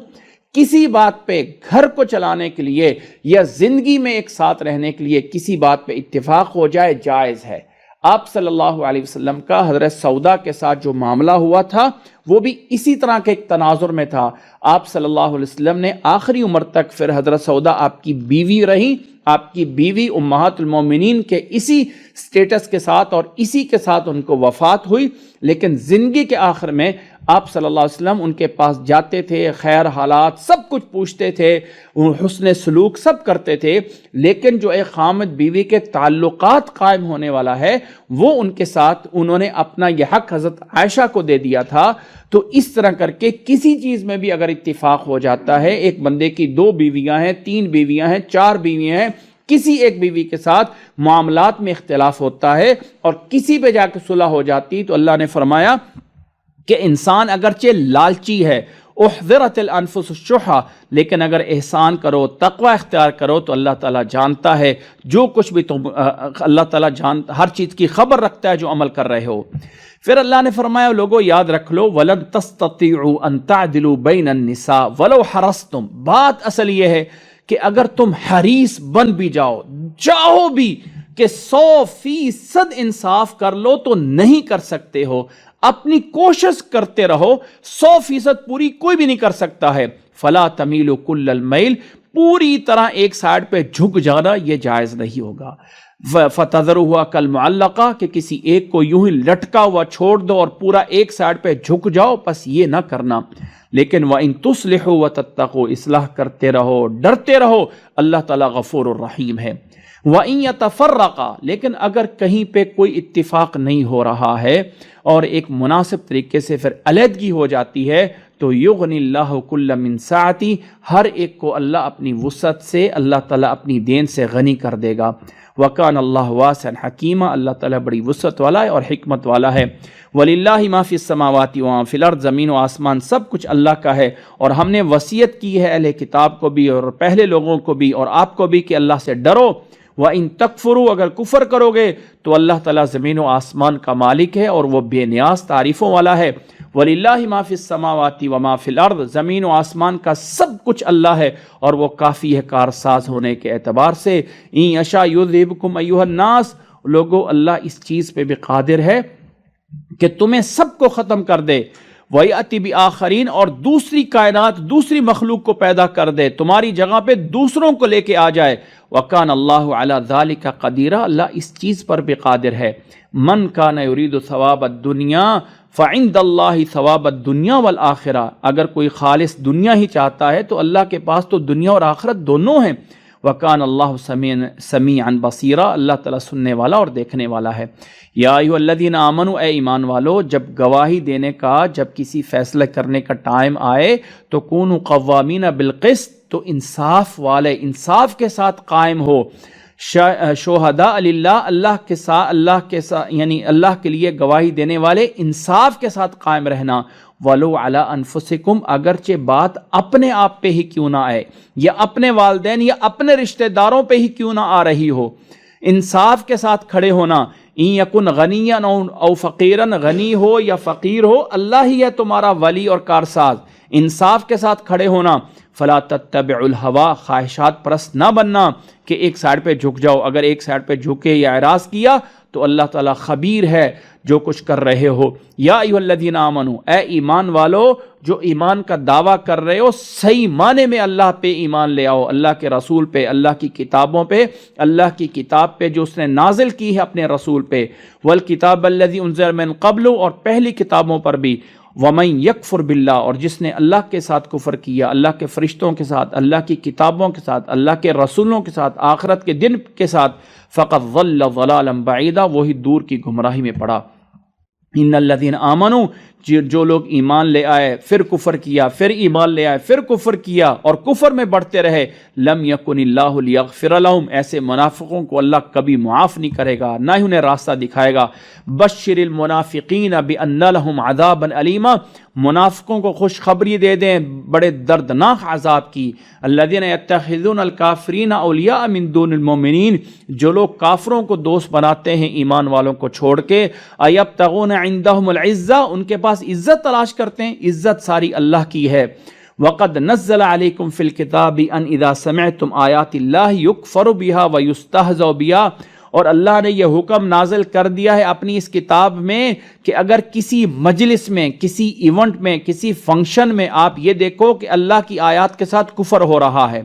کسی بات پہ گھر کو چلانے کے لیے یا زندگی میں ایک ساتھ رہنے کے لیے کسی بات پہ اتفاق ہو جائے، جائز ہے۔ آپ صلی اللہ علیہ وسلم کا حضرت سودا کے ساتھ جو معاملہ ہوا تھا وہ بھی اسی طرح کے ایک تناظر میں تھا۔ آپ صلی اللہ علیہ وسلم نے آخری عمر تک، پھر حضرت سودا آپ کی بیوی رہی، آپ کی بیوی امہات المومنین کے اسی سٹیٹس کے ساتھ اور اسی کے ساتھ ان کو وفات ہوئی، لیکن زندگی کے آخر میں آپ صلی اللہ علیہ وسلم ان کے پاس جاتے تھے، خیر حالات سب کچھ پوچھتے تھے، حسن سلوک سب کرتے تھے، لیکن جو ایک خامد بیوی کے تعلقات قائم ہونے والا ہے وہ ان کے ساتھ انہوں نے اپنا یہ حق حضرت عائشہ کو دے دیا تھا۔ تو اس طرح کر کے کسی چیز میں بھی اگر اتفاق ہو جاتا ہے، ایک بندے کی 2 بیویاں ہیں، 3 بیویاں ہیں، 4 بیویاں ہیں، کسی ایک بیوی کے ساتھ معاملات میں اختلاف ہوتا ہے اور کسی پہ جا کے صلح ہو جاتی، تو اللہ نے فرمایا کہ انسان اگرچہ لالچی ہے، احضرت الانفس الشح، لیکن اگر احسان کرو، تقوی اختیار کرو تو اللہ تعالیٰ جانتا ہے جو کچھ بھی تم، اللہ تعالیٰ ہر چیز کی خبر رکھتا ہے جو عمل کر رہے ہو۔ پھر اللہ نے فرمایا لوگوں یاد رکھ لو وَلَن تَسْتَطِيعُوا أَن تعدلوا بَيْنَ النِّسَاءِ وَلَوْ حَرَصْتُم، بات اصل یہ ہے کہ اگر تم حریص بن بھی جاؤ، چاہو بھی کہ 100% انصاف کر لو تو نہیں کر سکتے ہو، اپنی کوشش کرتے رہو، 100% پوری کوئی بھی نہیں کر سکتا ہے۔ فَلَا تَمِيلُوا كُلَّ الْمَيْلِ، پوری طرح ایک سائڈ پہ جھک جانا یہ جائز نہیں ہوگا۔ فَتَذَرُوهَا كَالْمُعَلَّقَةِ، کہ کسی ایک کو یوں ہی لٹکا ہوا چھوڑ دو اور پورا ایک سائڈ پہ جھک جاؤ، بس یہ نہ کرنا۔ لیکن وَإِن تُصْلِحُوا وَتَتَّقُوا، اصلاح کرتے رہو، ڈرتے رہو، اللہ تعالیٰ غفور الرحیم ہے۔ وَإِن يَتَفَرَّقَا، لیکن اگر کہیں پہ کوئی اتفاق نہیں ہو رہا ہے اور ایک مناسب طریقے سے پھر علیحدگی ہو جاتی ہے تو یغنی اللہ کل من سعتی، ہر ایک کو اللہ اپنی وسعت سے، اللہ تعالیٰ اپنی دین سے غنی کر دے گا۔ وَكَانَ اللَّهُ وَاسِعًا حَكِيمًا، اللہ تعالیٰ بڑی وسعت والا ہے اور حکمت والا ہے۔ وَلِلَّهِ مَا فِي السَّمَاوَاتِ وَمَا فِي الْأَرْضِ، زمین و آسمان سب کچھ اللہ کا ہے، اور ہم نے وصیت کی ہے اہل کتاب کو بھی اور پہلے لوگوں کو بھی اور آپ کو بھی کہ اللہ سے ڈرو۔ وَإِن تَكْفُرُوا، اگر کفر کرو گے تو اللہ تعالیٰ زمین و آسمان کا مالک ہے اور وہ بے نیاز تعریفوں والا ہے۔ وَلِلَّهِ مَا فِي السَّمَاوَاتِ وَمَا فِي الْأَرْضِ، زمین و آسمان کا سب کچھ اللہ ہے اور وہ کافی ہے کارساز ہونے کے اعتبار سے۔ إِن يَشَأْ يُذْهِبْكُمْ أَيُّهَا النَّاسُ، لوگو اللہ اس چیز پہ بھی قادر ہے کہ تمہیں سب کو ختم کر دے۔ وَيَأْتِ بِآخَرِينَ، اور دوسری کائنات، دوسری مخلوق کو پیدا کر دے، تمہاری جگہ پہ دوسروں کو لے کے آ جائے۔ وَكَانَ اللَّهُ عَلَى ذَلِكَ قَدِيرًا، اللہ اس چیز پر بھی قادر ہے۔ مَنْ كَانَ يُرِيدُ ثَوَابَ الدُّنْيَا فَعِنْدَ اللَّهِ ثَوَابُ الدُّنْيَا وَالْآخِرَةِ، اگر کوئی خالص دنیا ہی چاہتا ہے تو اللہ کے پاس تو دنیا اور آخرت دونوں ہیں۔ وَكَانَ اللَّهُ سَمِيعًا بَصِيرًا، اللہ تعالیٰ سننے والا اور دیکھنے والا ہے۔ یا ایھا الذین آمنوا، اے ایمان والو، جب گواہی دینے کا، جب کسی فیصلہ کرنے کا ٹائم آئے تو کونوا قوامین بالقسط، تو انصاف والے، انصاف کے ساتھ قائم ہو۔ شہداء للہ، اللہ کے ساتھ یعنی اللہ کے لیے گواہی دینے والے، انصاف کے ساتھ قائم رہنا۔ وَلَوْ عَلَىٰ أَنفُسِكُمْ، اگرچہ بات اپنے آپ پہ ہی کیوں نہ آئے یا اپنے والدین یا اپنے رشتہ داروں پہ ہی کیوں نہ آ رہی ہو، انصاف کے ساتھ کھڑے ہونا۔ إِن يَكُنْ غَنِيًّا أَوْ فَقِيرًا، غنی ہو یا فقیر ہو، اللہ ہی ہے تمہارا ولی اور کارساز، انصاف کے ساتھ کھڑے ہونا۔ فَلَا تَتَّبِعُوا الْهَوَىٰ، خواہشات پرست نہ بننا کہ ایک سائڈ پہ جھک جاؤ، اگر ایک سائڈ پہ جھکے یا اعراض کیا تو اللہ تعالیٰ خبیر ہے جو کچھ کر رہے ہو۔ یا ایھا الذین آمنوا، اے ایمان والو جو ایمان کا دعویٰ کر رہے ہو، صحیح معنی میں اللہ پہ ایمان لے آؤ، اللہ کے رسول پہ، اللہ کی کتابوں پہ، اللہ کی کتاب پہ جو اس نے نازل کی ہے اپنے رسول پہ، والکتاب الذی انزل من قبل، اور پہلی کتابوں پر بھی۔ وَمَن يَكْفُرْ بِاللَّهِ، اور جس نے اللہ کے ساتھ کفر کیا، اللہ کے فرشتوں کے ساتھ، اللہ کی کتابوں کے ساتھ، اللہ کے رسولوں کے ساتھ، آخرت کے دن کے ساتھ، فَقَدْ ضَلَّ ضَلَالًا بَعِيدًا، وہی دور کی گمراہی میں پڑا۔ ان الذین آمنوا، جو لوگ ایمان لے آئے پھر کفر کیا، پھر ایمان لے آئے پھر کفر کیا اور کفر میں بڑھتے رہے، لم یکن اللہ لیغفر لہم، ایسے منافقوں کو اللہ کبھی معاف نہیں کرے گا، نہ ہی انہیں راستہ دکھائے گا۔ بشر المنافقین بان لہم عذابا الیما، منافقوں کو خوشخبری دے دیں بڑے دردناک عذاب کی۔ الذین یتخذون الکافرین اولیاء من دون المؤمنین، جو لوگ کافروں کو دوست بناتے ہیں ایمان والوں کو چھوڑ کے، ایبتغون عندہم العزہ، ان کے پاس عزت تلاش کرتے ہیں، عزت ساری اللہ کی ہے۔ وقد نزل علیکم فی الکتاب ان اذا سمعتم آیات اللہ یکفر بہا ویستہزأ بہا، اور اللہ نے یہ حکم نازل کر دیا ہے اپنی اس کتاب میں کہ اگر کسی مجلس میں، کسی ایونٹ میں، کسی فنکشن میں آپ یہ دیکھو کہ اللہ کی آیات کے ساتھ کفر ہو رہا ہے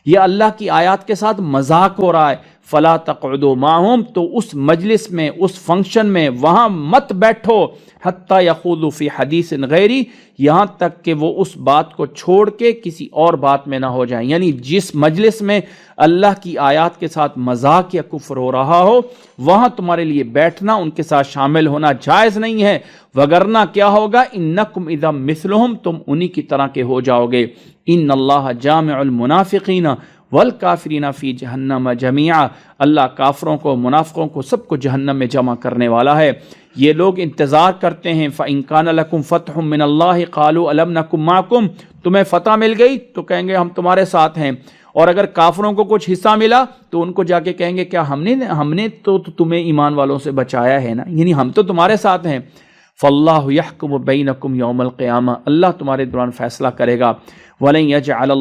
یا اللہ کی آیات کے ساتھ مذاق ہو رہا ہے، فلا تقعدوا معهم، تو اس مجلس میں، اس فنکشن میں وہاں مت بیٹھو، حتی یخوضوا فی حدیث غیری، یہاں تک کہ وہ اس بات کو چھوڑ کے کسی اور بات میں نہ ہو جائیں۔ یعنی جس مجلس میں اللہ کی آیات کے ساتھ مذاق یا کفر ہو رہا ہو وہاں تمہارے لیے بیٹھنا، ان کے ساتھ شامل ہونا جائز نہیں ہے، وگرنہ کیا ہوگا، انکم اذا مثلہم، تم انہی کی طرح کے ہو جاؤ گے۔ ان اللہ جامع المنافقین والکافرین فی جہنم جمیعا، اللہ کافروں کو، منافقوں کو، سب کو جہنم میں جمع کرنے والا ہے۔ یہ لوگ انتظار کرتے ہیں، فَإِن كَانَ لَكُمْ فَتْحٌ مِّنَ اللَّهِ قَالُوا أَلَمْ نَكُن مَّعَكُمْ، تمہیں فتح مل گئی تو کہیں گے ہم تمہارے ساتھ ہیں، اور اگر کافروں کو کچھ حصہ ملا تو ان کو جا کے کہیں گے کیا ہم نے تو تمہیں ایمان والوں سے بچایا ہے نا، یعنی ہم تو تمہارے ساتھ ہیں۔ فَاللَّهُ يَحْكُمُ بَيْنَكُمْ يَوْمَ الْقِيَامَةِ، اللہ تمہارے دوران فیصلہ کرے گا۔ وَلَن يَجْعَلَ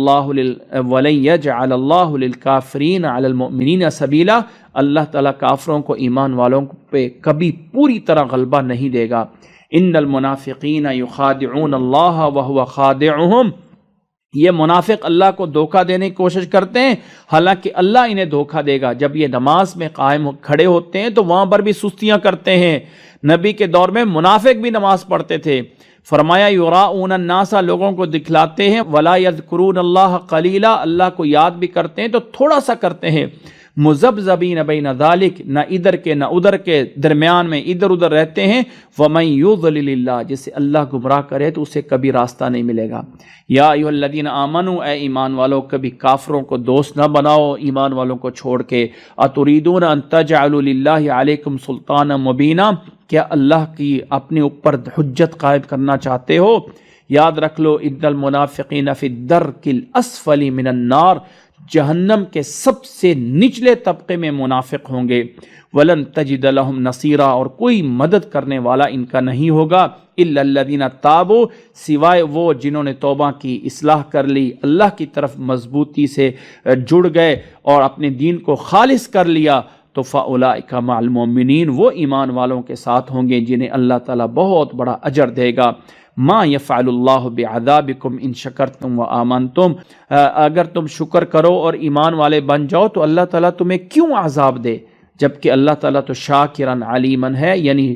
اللَّهُ لِلْكَافِرِينَ عَلَى الْمُؤْمِنِينَ سَبِيلًا، اللہ تعالیٰ کافروں کو ایمان والوں پہ کبھی پوری طرح غلبہ نہیں دے گا۔ ان المنافقین یخادعون اللہ وهو خادعهم، یہ منافق اللہ کو دھوکہ دینے کی کوشش کرتے ہیں حالانکہ اللہ انہیں دھوکہ دے گا۔ جب یہ نماز میں قائم کھڑے ہوتے ہیں تو وہاں پر بھی سستیاں کرتے ہیں۔ نبی کے دور میں منافق بھی نماز پڑھتے تھے، فرمایا یراؤون الناس، لوگوں کو دکھلاتے ہیں، ولا یذکرون اللہ قلیلا، اللہ کو یاد بھی کرتے ہیں تو تھوڑا سا کرتے ہیں، مذبذبین بین ذالک، نہ ادھر کے نہ ادھر کے، درمیان میں ادھر ادھر رہتے ہیں۔ ومن یضلل اللہ، جسے اللہ گمراہ کرے تو اسے کبھی راستہ نہیں ملے گا۔ یا ایھا الذین آمنوا، اے ایمان والو، کبھی کافروں کو دوست نہ بناؤ ایمان والوں کو چھوڑ کے۔ اتریدون ان تجعلوا للہ علیکم سلطانا مبینا، کیا اللہ کی اپنے اوپر حجت قائم کرنا چاہتے ہو؟ یاد رکھ لو، ان المنافقین فی الدرک الاسفل من النار، جہنم کے سب سے نچلے طبقے میں منافق ہوں گے۔ وَلَن تَجِدَ لَهُمْ نَصِيرًا، اور کوئی مدد کرنے والا ان کا نہیں ہوگا۔ إِلَّا الَّذِينَ تَابُوا، سوائے وہ جنہوں نے توبہ کی، اصلاح کر لی، اللہ کی طرف مضبوطی سے جڑ گئے اور اپنے دین کو خالص کر لیا، تو فَأُولَئِكَ مَعَ الْمُؤْمِنِينَ، وہ ایمان والوں کے ساتھ ہوں گے جنہیں اللہ تعالیٰ بہت بڑا اجر دے گا۔ ما یفعل اللہ بعذابکم ان شکرتم وآمنتم، اگر تم شکر کرو اور ایمان والے بن جاؤ تو اللہ تعالیٰ تمہیں کیوں عذاب دے، جبکہ اللہ تعالیٰ تو شاکرن علیمن ہے، یعنی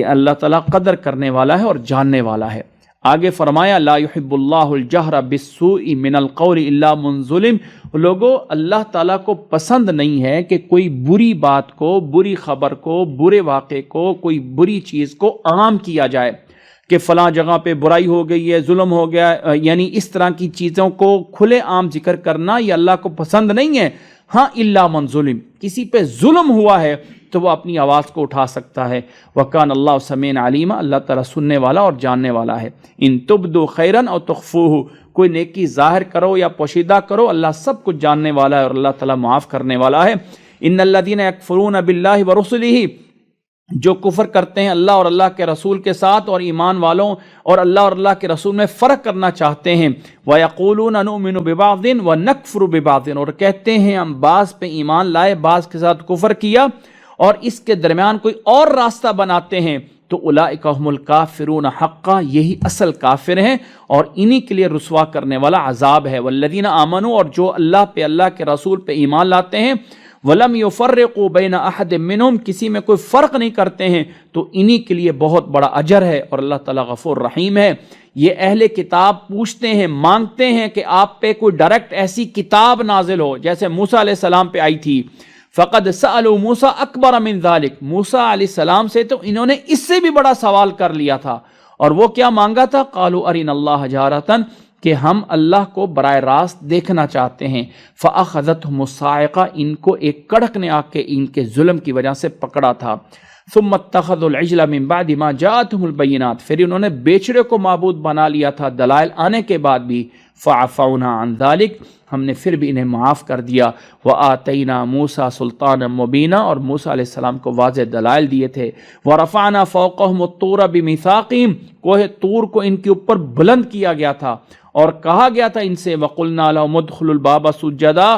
اللہ تعالیٰ قدر کرنے والا ہے اور جاننے والا ہے۔ آگے فرمایا لا يحب اللہ الجہر بالسوء من القول الا من ظلم، لوگوں اللہ تعالیٰ کو پسند نہیں ہے کہ کوئی بری بات کو، بری خبر کو، برے واقعے کو، کوئی بری چیز کو عام کیا جائے کہ فلاں جگہ پہ برائی ہو گئی ہے، ظلم ہو گیا، یعنی اس طرح کی چیزوں کو کھلے عام ذکر کرنا یہ اللہ کو پسند نہیں ہے۔ ہاں الا من ظلم، کسی پہ ظلم ہوا ہے تو وہ اپنی آواز کو اٹھا سکتا ہے۔ وَكَانَ اللَّهُ سَمِيعًا عَلِيمًا، اللہ تعالیٰ سننے والا اور جاننے والا ہے۔ ان تبدوا خیرا او تخفوہ، کوئی نیکی ظاہر کرو یا پوشیدہ کرو، اللہ سب کچھ جاننے والا ہے اور اللہ تعالیٰ معاف کرنے والا ہے۔ ان الذین یکفرون باللہ ورسلہ، جو کفر کرتے ہیں اللہ اور اللہ کے رسول کے ساتھ اور ایمان والوں اور اللہ کے رسول میں فرق کرنا چاہتے ہیں، وَيَقُولُونَ نُؤْمِنُ بِبَعْضٍ وَنَكْفُرُ بِبَعْضٍ، اور کہتے ہیں ہم بعض پہ ایمان لائے، بعض کے ساتھ کفر کیا اور اس کے درمیان کوئی اور راستہ بناتے ہیں، تو اولئک ھم الکافرون حقا، یہی اصل کافر ہیں اور انہی کے لیے رسوا کرنے والا عذاب ہے۔ والذین آمنوا، اور جو اللہ پہ، اللہ کے رسول پہ ایمان لاتے ہیں، وَلَمْ يُفَرِّقُوا بَيْنَ أَحَدٍ مِّنْهُمْ، کسی میں کوئی فرق نہیں کرتے ہیں، تو انہی کے لیے بہت بڑا اجر ہے اور اللہ تعالیٰ غفور رحیم ہے۔ یہ اہل کتاب پوچھتے ہیں، مانگتے ہیں کہ آپ پہ کوئی ڈائریکٹ ایسی کتاب نازل ہو جیسے موسیٰ علیہ السلام پہ آئی تھی۔ فَقَدْ سَأَلُوا مُوسَىٰ أَكْبَرَ مِنْ ذَلِكَ، موسیٰ علیہ السلام سے تو انہوں نے اس سے بھی بڑا سوال کر لیا تھا، اور وہ کیا مانگا تھا؟ قالوا ارنا اللہ جہرۃ، کہ ہم اللہ کو براہ راست دیکھنا چاہتے ہیں۔ فاخذتهم الصاعقہ، ان کو ایک کڑک نے آ کے ان کے ظلم کی وجہ سے پکڑا تھا۔ ثم اتخذوا العجل من بعد ما جاءتهم البینات، پھر انہوں نے بیچڑے کو معبود بنا لیا تھا دلائل آنے کے بعد بھی۔ فعفونا عن ذلک، ہم نے پھر بھی انہیں معاف کر دیا۔ وآتینا موسیٰ سلطانا مبینا، اور موسیٰ علیہ السلام کو واضح دلائل دیے تھے۔ ورفعنا فوقهم الطور بمیثاقہم، کوہ طور کو ان کے اوپر بلند کیا گیا تھا اور کہا گیا تھا ان سے وقلنا لهم ادخلوا الباب سجدا،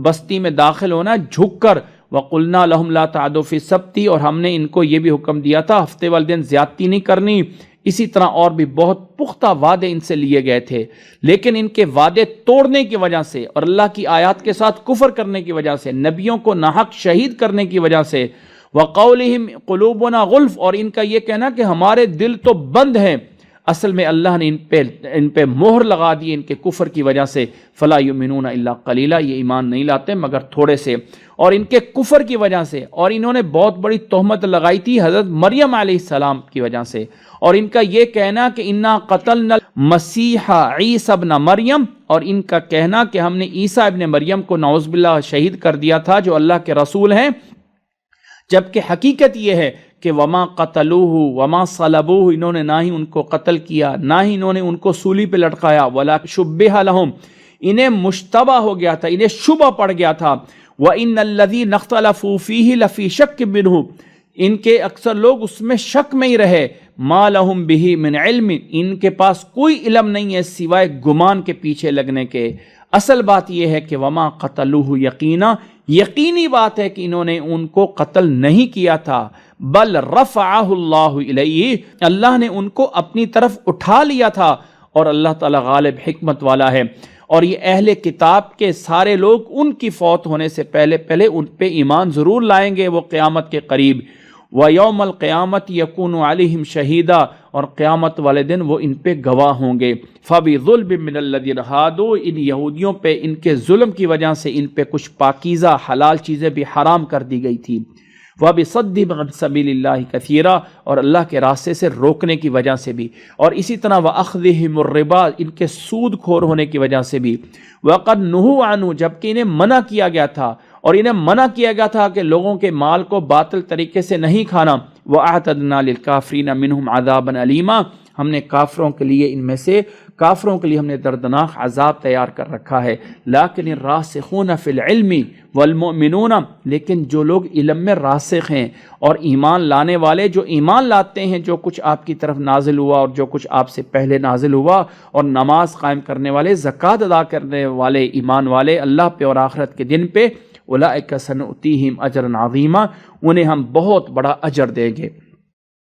بستی میں داخل ہونا جھک کر۔ وقلنا لهم لا تعدوا في السبت، اور ہم نے ان کو یہ بھی حکم دیا تھا ہفتے والے دن زیادتی نہیں کرنی۔ اسی طرح اور بھی بہت پختہ وعدے ان سے لیے گئے تھے، لیکن ان کے وعدے توڑنے کی وجہ سے اور اللہ کی آیات کے ساتھ کفر کرنے کی وجہ سے، نبیوں کو ناحق شہید کرنے کی وجہ سے، وقولہم قلوبنا غلف، اور ان کا یہ کہنا کہ ہمارے دل تو بند ہیں، اصل میں اللہ نے ان پہ مہر لگا دی ان کے کفر کی وجہ سے۔ فلا یؤمنون الا قلیلا، یہ ایمان نہیں لاتے مگر تھوڑے سے، اور ان کے کفر کی وجہ سے۔ اور انہوں نے بہت بڑی تہمت لگائی تھی حضرت مریم علیہ السلام کی وجہ سے، اور ان کا یہ کہنا کہ انا قتلنا المسیح عیسی ابن مریم، اور ان کا کہنا کہ ہم نے عیسیٰ ابن مریم کو نعوذ باللہ شہید کر دیا تھا جو اللہ کے رسول ہیں، جبکہ حقیقت یہ ہے کہ وما قتلوہ وما صلبوہ، انہوں نے نہ ہی ان کو قتل کیا، نہ ہی انہوں نے ان کو سولی پہ لٹکایا، ولا شبہ لہم، انہیں مشتبہ ہو گیا تھا، انہیں شبہ پڑ گیا تھا۔ وَإِنَّ الَّذِينَ اخْتَلَفُوا فِيهِ لَفِي شَكٍّ مِّنْهُ، ان کے اکثر لوگ اس میں شک میں ہی رہے۔ مَا لَهُمْ بِهِ مِنْ عِلْمٍ، ان کے پاس کوئی علم نہیں ہے سوائے گمان کے پیچھے لگنے کے۔ اصل بات یہ ہے کہ وما قتلوہ یقینا، یقینی بات ہے کہ انہوں نے ان کو قتل نہیں کیا تھا، بل رفعہ اللہ الیہ، اللہ نے ان کو اپنی طرف اٹھا لیا تھا، اور اللہ تعالی غالب حکمت والا ہے۔ اور یہ اہل کتاب کے سارے لوگ ان کی فوت ہونے سے پہلے ان پہ ایمان ضرور لائیں گے وہ قیامت کے قریب۔ وَيَوْمَ الْقِيَامَةِ يَكُونُ عَلَيْهِمْ شَهِيدًا، اور قیامت والے دن وہ ان پہ گواہ ہوں گے۔ فَبِظُلْمٍ مِّنَ الَّذِينَ هَادُوا، ان یہودیوں پہ ان کے ظلم کی وجہ سے ان پہ کچھ پاکیزہ حلال چیزیں بھی حرام کر دی گئی تھی۔ وَبِصَدِّهِمْ عَن سَبِيلِ اللَّهِ كَثِيرًا، اور اللہ کے راستے سے روکنے کی وجہ سے بھی، اور اسی طرح وَأَخْذِهِمُ الرِّبَا، ان کے سود خور ہونے کی وجہ سے بھی۔ وَقَدْ نُهُوا عَنْهُ، جبکہ انہیں منع کیا گیا تھا، اور انہیں منع کیا گیا تھا کہ لوگوں کے مال کو باطل طریقے سے نہیں کھانا۔ وَأَعْتَدْنَا لِلْكَافِرِينَ مِنْهُمْ عَذَابًا أَلِيمًا، ہم نے کافروں کے لیے ان میں سے کافروں کے لیے ہم نے دردناک عذاب تیار کر رکھا ہے۔ لیکن الراسخون فی العلم والمؤمنون، لیکن جو لوگ علم میں راسخ ہیں اور ایمان لانے والے، جو ایمان لاتے ہیں جو کچھ آپ کی طرف نازل ہوا اور جو کچھ آپ سے پہلے نازل ہوا، اور نماز قائم کرنے والے، زکوٰۃ ادا کرنے والے، ایمان والے اللہ پہ اور آخرت کے دن پہ، اولئک سنؤتیہم اجرا عظیما، انہیں ہم بہت بڑا اجر دیں گے۔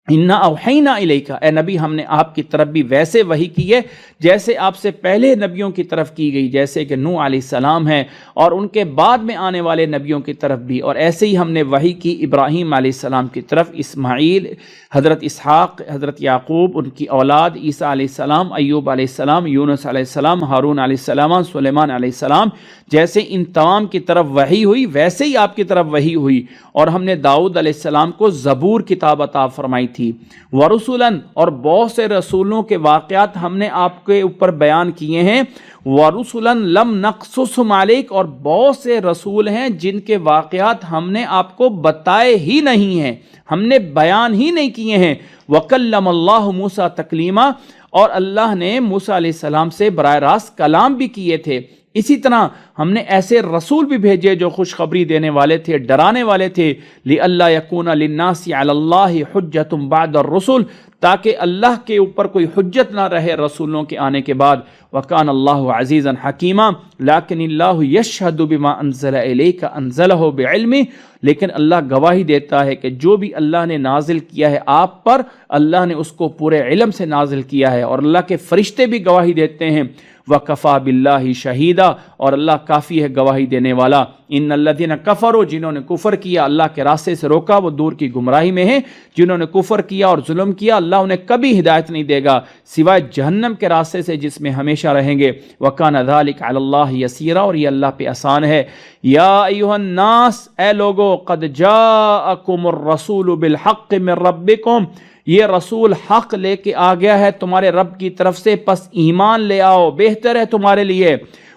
انا اوحینا الیک، اے نبی ہم نے آپ کی طرف بھی ویسے وحی کی ہے جیسے آپ سے پہلے نبیوں کی طرف کی گئی، جیسے کہ نوح علیہ السلام ہیں اور ان کے بعد میں آنے والے نبیوں کی طرف بھی، اور ایسے ہی ہم نے وحی کی ابراہیم علیہ السلام کی طرف، اسماعیل، حضرت اسحاق، حضرت یعقوب، ان کی اولاد عیسیٰ علیہ السلام، ایوب علیہ السلام، یونس علیہ السلام، ہارون علیہ السلام، سلیمان علیہ السلام، جیسے ان تمام کی طرف وحی ہوئی ویسے ہی آپ کی طرف وحی ہوئی۔ اور ہم نے داؤد علیہ السلام کو زبور کتاب عطا فرمائی تھی، ورسولاً، اور بہت سے رسولوں کے واقعات ہم نے آپ کے اوپر بیان کیے ہیں، ورسولاً لم نقصصہم علیک، اور بہت سے رسول ہیں جن کے واقعات ہم نے آپ کو بتائے ہی نہیں ہیں، ہم نے بیان ہی نہیں کیے ہیں۔ وکلم اللہ موسیٰ تکلیما، اور اللہ نے موسیٰ علیہ السلام سے براہ راست کلام بھی کیے تھے۔ اسی طرح ہم نے ایسے رسول بھی بھیجے جو خوشخبری دینے والے تھے، ڈرانے والے تھے، لِأَلَّا يَكُونَ لِلنَّاسِ عَلَى اللَّهِ حُجَّةٌ بَعْدَ الرُّسُلِ، تاکہ اللہ کے اوپر کوئی حجت نہ رہے رسولوں کے آنے کے بعد۔ وَكَانَ اللَّهُ عَزِيزًا حَكِيمًا، لَكِنِ اللَّهُ يَشْهَدُ بِمَا أَنزَلَ إِلَيْكَ أَنزَلَهُ بِعِلْمِهِ، لیکن اللہ گواہی دیتا ہے کہ جو بھی اللہ نے نازل کیا ہے آپ پر، اللہ نے اس کو پورے علم سے نازل کیا ہے، اور اللہ کے فرشتے بھی گواہی دیتے ہیں۔ وَكَفَى بِاللَّهِ شَهِيدًا، اور اللہ کافی ہے گواہی دینے والا۔ ان الذین کفروا، جنہوں نے کفر کیا، اللہ کے راستے سے روکا، وہ دور کی گمراہی میں ہیں۔ جنہوں نے کفر کیا اور ظلم کیا، اللہ انہیں کبھی ہدایت نہیں دے گا سوائے جہنم کے راستے سے جس میں ہمیشہ ہمیشہ رہیں گے۔ وَكَانَ ذَلِكَ عَلَى اللَّهِ يَسِيرًا، اور یہ اللہ پہ آسان ہے۔ یا ایھا الناس، اے لوگو، قد جاءکم الرسول بالحق من ربکم، یہ رسول حق لے کے آ گیا ہے تمہارے رب کی طرف سے، پس ایمان لے آؤ، بہتر ہے تمہارے لیے۔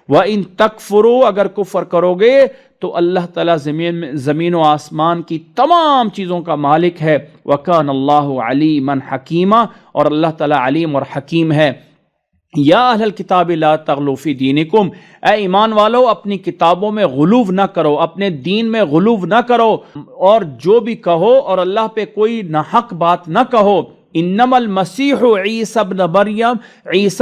وَإِن تَكْفُرُوا، اگر کفر کرو گے تو اللہ تعالیٰ زمین و آسمان کی تمام چیزوں کا مالک ہے۔ وَكَانَ اللَّهُ عَلِيمًا حَكِيمًا، اور اللہ تعالیٰ علیم اور حکیم ہے۔ یا اہل الکتاب لا تغلوا فی دینکم، اے ایمان والو اپنی کتابوں میں غلو نہ کرو، اپنے دین میں غلو نہ کرو، اور جو بھی کہو اور اللہ پہ کوئی ناحق بات نہ کہو۔ انما المسیح عیسی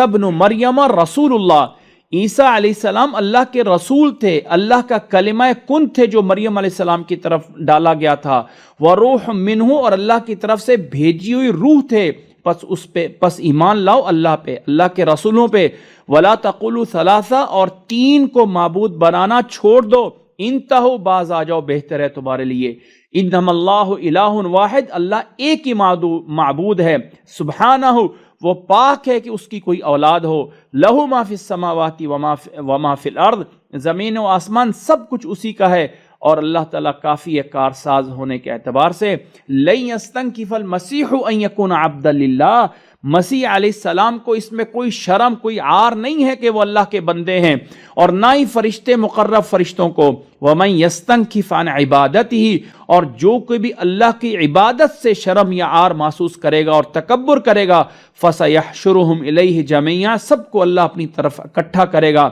ابن مریم رسول اللہ، عیسیٰ علیہ السلام اللہ کے رسول تھے، اللہ کا کلمہ کن تھے جو مریم علیہ السلام کی طرف ڈالا گیا تھا۔ وروح منہ، اور اللہ کی طرف سے بھیجی ہوئی روح تھے، پس ایمان لاؤ اللہ پہ، اللہ کے رسولوں پہ۔ ولا تقولوا ثلاثہ، اور تین کو معبود بنانا چھوڑ دو، انتہو، باز آ جاؤ، بہتر ہے تمہارے لیے۔ انما اللہ الہ واحد، اللہ ایک ہی معبود ہے۔ سبحانہ، وہ پاک ہے کہ اس کی کوئی اولاد ہو۔ لہ ما فی السماوات وما فی الارض، زمین و آسمان سب کچھ اسی کا ہے، اور اللہ تعالیٰ کافی ہے کارساز ہونے کے اعتبار سے۔ لن یستنکف المسیح ان یکون عبدا للہ، مسیح علیہ السلام کو اس میں کوئی شرم، کوئی عار نہیں ہے کہ وہ اللہ کے بندے ہیں، اور نہ ہی فرشتے مقرب فرشتوں کو۔ ومن یستنکف عن عبادتہ، اور جو کوئی بھی اللہ کی عبادت سے شرم یا عار محسوس کرے گا اور تکبر کرے گا، فسیحشرہم الیہ جميعا، سب کو اللہ اپنی طرف اکٹھا کرے گا۔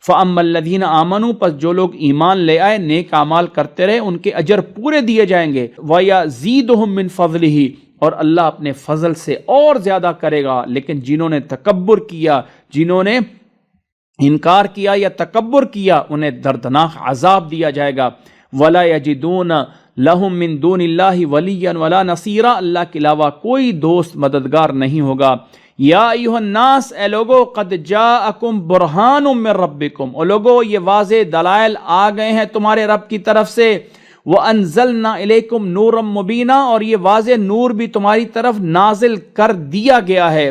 فَأَمَّا الَّذِينَ آمَنُوا، پس جو لوگ ایمان لے آئے، نیک اعمال کرتے رہے، ان کے اجر پورے دیے جائیں گے۔ وَيَزِيدُهُم مِّن فَضْلِهِ، اور اللہ اپنے فضل سے اور زیادہ کرے گا۔ لیکن جنہوں نے تکبر کیا، جنہوں نے انکار کیا یا تکبر کیا، انہیں دردناک عذاب دیا جائے گا۔ وَلَا يَجِدُونَ لَهُم مِّن دُونِ اللَّهِ وَلِيًّا وَلَا نَصِيرًا، اللہ کے علاوہ کوئی دوست مددگار نہیں ہوگا۔ یا ایھا الناس، اے لوگو، قد جاءکم برہان من ربکم، او لوگو یہ واضح دلائل آ گئے ہیں تمہارے رب کی طرف سے۔ وانزلنا الیکم نورا مبینا، اور یہ واضح نور بھی تمہاری طرف نازل کر دیا گیا ہے۔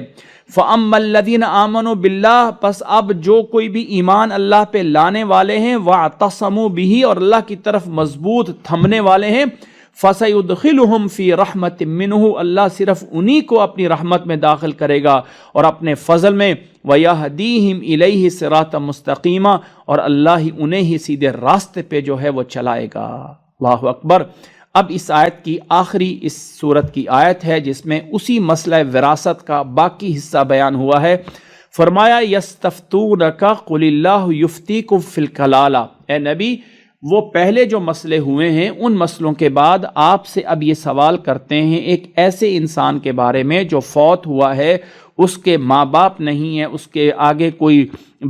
فاما الذین آمنوا باللہ، پس اب جو کوئی بھی ایمان اللہ پہ لانے والے ہیں، واعتصموا بہ، اور اللہ کی طرف مضبوط تھمنے والے ہیں، فَسَيُدْخِلُهُمْ فِي رَحْمَةٍ مِّنْهُ، اللہ صرف انہی کو اپنی رحمت میں داخل کرے گا اور اپنے فضل میں۔ وَيَهْدِيهِمْ إِلَيْهِ صِرَاطًا مُسْتَقِيمًا، اور اللہ ہی انہیں ہی سیدھے راستے پہ جو ہے وہ چلائے گا۔ اللہ اکبر۔ اب اس آیت کی آخری، اس سورت کی آیت ہے جس میں اسی مسئلہ وراثت کا باقی حصہ بیان ہوا ہے۔ فرمایا يَسْتَفْتُونَكَ قُلِ اللَّهُ يُفْتِيكُمْ فِي الْكَلَالَةِ، اے نبی، وہ پہلے جو مسئلے ہوئے ہیں ان مسئلوں کے بعد آپ سے اب یہ سوال کرتے ہیں ایک ایسے انسان کے بارے میں جو فوت ہوا ہے، اس کے ماں باپ نہیں ہیں، اس کے آگے کوئی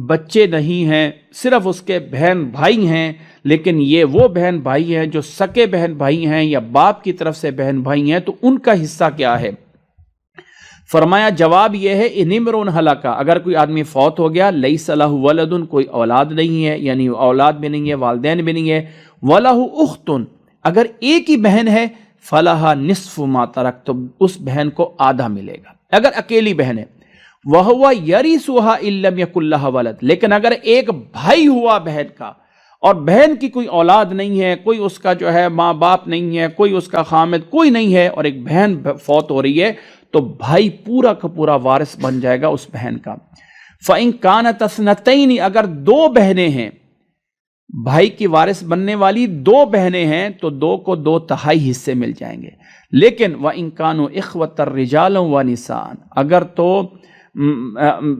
بچے نہیں ہیں، صرف اس کے بہن بھائی ہیں، لیکن یہ وہ بہن بھائی ہیں جو سکے بہن بھائی ہیں یا باپ کی طرف سے بہن بھائی ہیں، تو ان کا حصہ کیا ہے؟ فرمایا جواب یہ ہے، ان امرؤ ہلک، اگر کوئی آدمی فوت ہو گیا، لیس لہ ولد، کوئی اولاد نہیں ہے، یعنی اولاد بھی نہیں ہے، والدین بھی نہیں ہے، ولہ اخت، اگر ایک ہی بہن ہے، فلہا نصف ما ترک، تو اس بہن کو آدھا ملے گا اگر اکیلی بہن ہے۔ وہو یرثھا ان لم یکن لہ ولد، لیکن اگر ایک بھائی ہوا بہن کا اور بہن کی کوئی اولاد نہیں ہے، کوئی اس کا جو ہے ماں باپ نہیں ہے، کوئی اس کا خامد کوئی نہیں ہے، اور ایک بہن فوت ہو رہی ہے، تو بھائی پورا کا پورا وارث بن جائے گا اس بہن کا۔ فَإِن كَانَتْ اثْنَتَيْنِ، اگر دو بہنیں ہیں، بھائی کی وارث بننے والی دو بہنیں ہیں، تو دو کو 2/3 حصے مل جائیں گے۔ لیکن وَإِن كَانُوا إِخْوَةً رِجَالًا وَنِسَاءً، اگر تو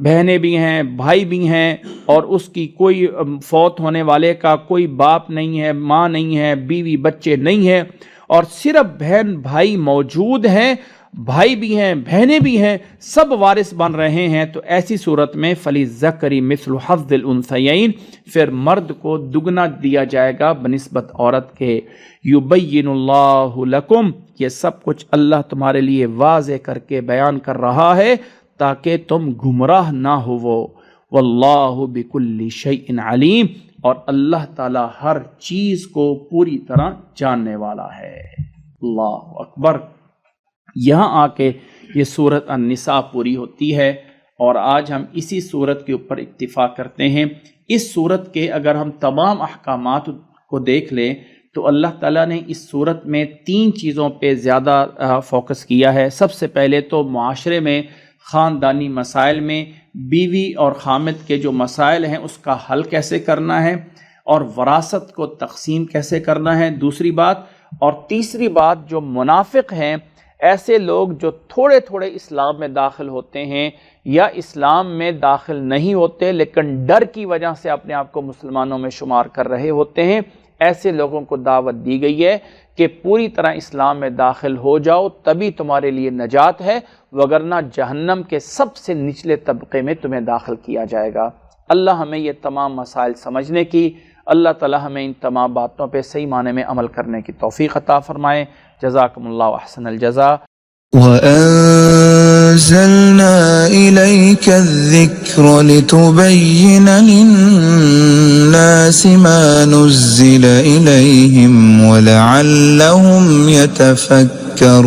بہنیں بھی ہیں، بھائی بھی ہیں، اور اس کی کوئی فوت ہونے والے کا کوئی باپ نہیں ہے، ماں نہیں ہے، بیوی بچے نہیں ہیں، اور صرف بہن بھائی موجود ہیں، بھائی بھی ہیں، بہنیں بھی ہیں، سب وارث بن رہے ہیں، تو ایسی صورت میں فَلِلذَّكَرِ مِثْلُ حَظِّ الْأُنثَيَيْنِ، پھر مرد کو دگنا دیا جائے گا بنسبت عورت کے۔ يُبَيِّنُ اللَّهُ لَكُمْ، یہ سب کچھ اللہ تمہارے لیے واضح کر کے بیان کر رہا ہے تاکہ تم گمراہ نہ ہوو۔ واللہ بکل شیء علیم، اور اللہ تعالی ہر چیز کو پوری طرح جاننے والا ہے۔ اللہ اکبر۔ یہاں آ کے یہ سورۃ النساء پوری ہوتی ہے، اور آج ہم اسی صورت کے اوپر اکتفا کرتے ہیں۔ اس صورت کے اگر ہم تمام احکامات کو دیکھ لیں تو اللہ تعالیٰ نے اس صورت میں 3 چیزوں پہ زیادہ فوکس کیا ہے۔ سب سے پہلے تو معاشرے میں خاندانی مسائل میں بیوی اور خامد کے جو مسائل ہیں اس کا حل کیسے کرنا ہے، اور وراثت کو تقسیم کیسے کرنا ہے، دوسری بات، اور تیسری بات جو منافق ہیں، ایسے لوگ جو تھوڑے تھوڑے اسلام میں داخل ہوتے ہیں یا اسلام میں داخل نہیں ہوتے لیکن ڈر کی وجہ سے اپنے آپ کو مسلمانوں میں شمار کر رہے ہوتے ہیں، ایسے لوگوں کو دعوت دی گئی ہے کہ پوری طرح اسلام میں داخل ہو جاؤ تبھی تمہارے لیے نجات ہے، وگرنہ جہنم کے سب سے نچلے طبقے میں تمہیں داخل کیا جائے گا۔ اللہ ہمیں یہ تمام مسائل سمجھنے کی، اللہ تعالی ہمیں ان تمام باتوں پہ صحیح معنی میں عمل کرنے کی توفیق عطا فرمائے۔ جزاکم اللہ احسن الجزاء۔ وَأَنزَلْنَا إِلَيْكَ الذِّكْرَ لِتُبَيِّنَ لِلنَّاسِ مَا نُزِّلَ إِلَيْهِمْ وَلَعَلَّهُمْ يَتَفَكَّرُونَ۔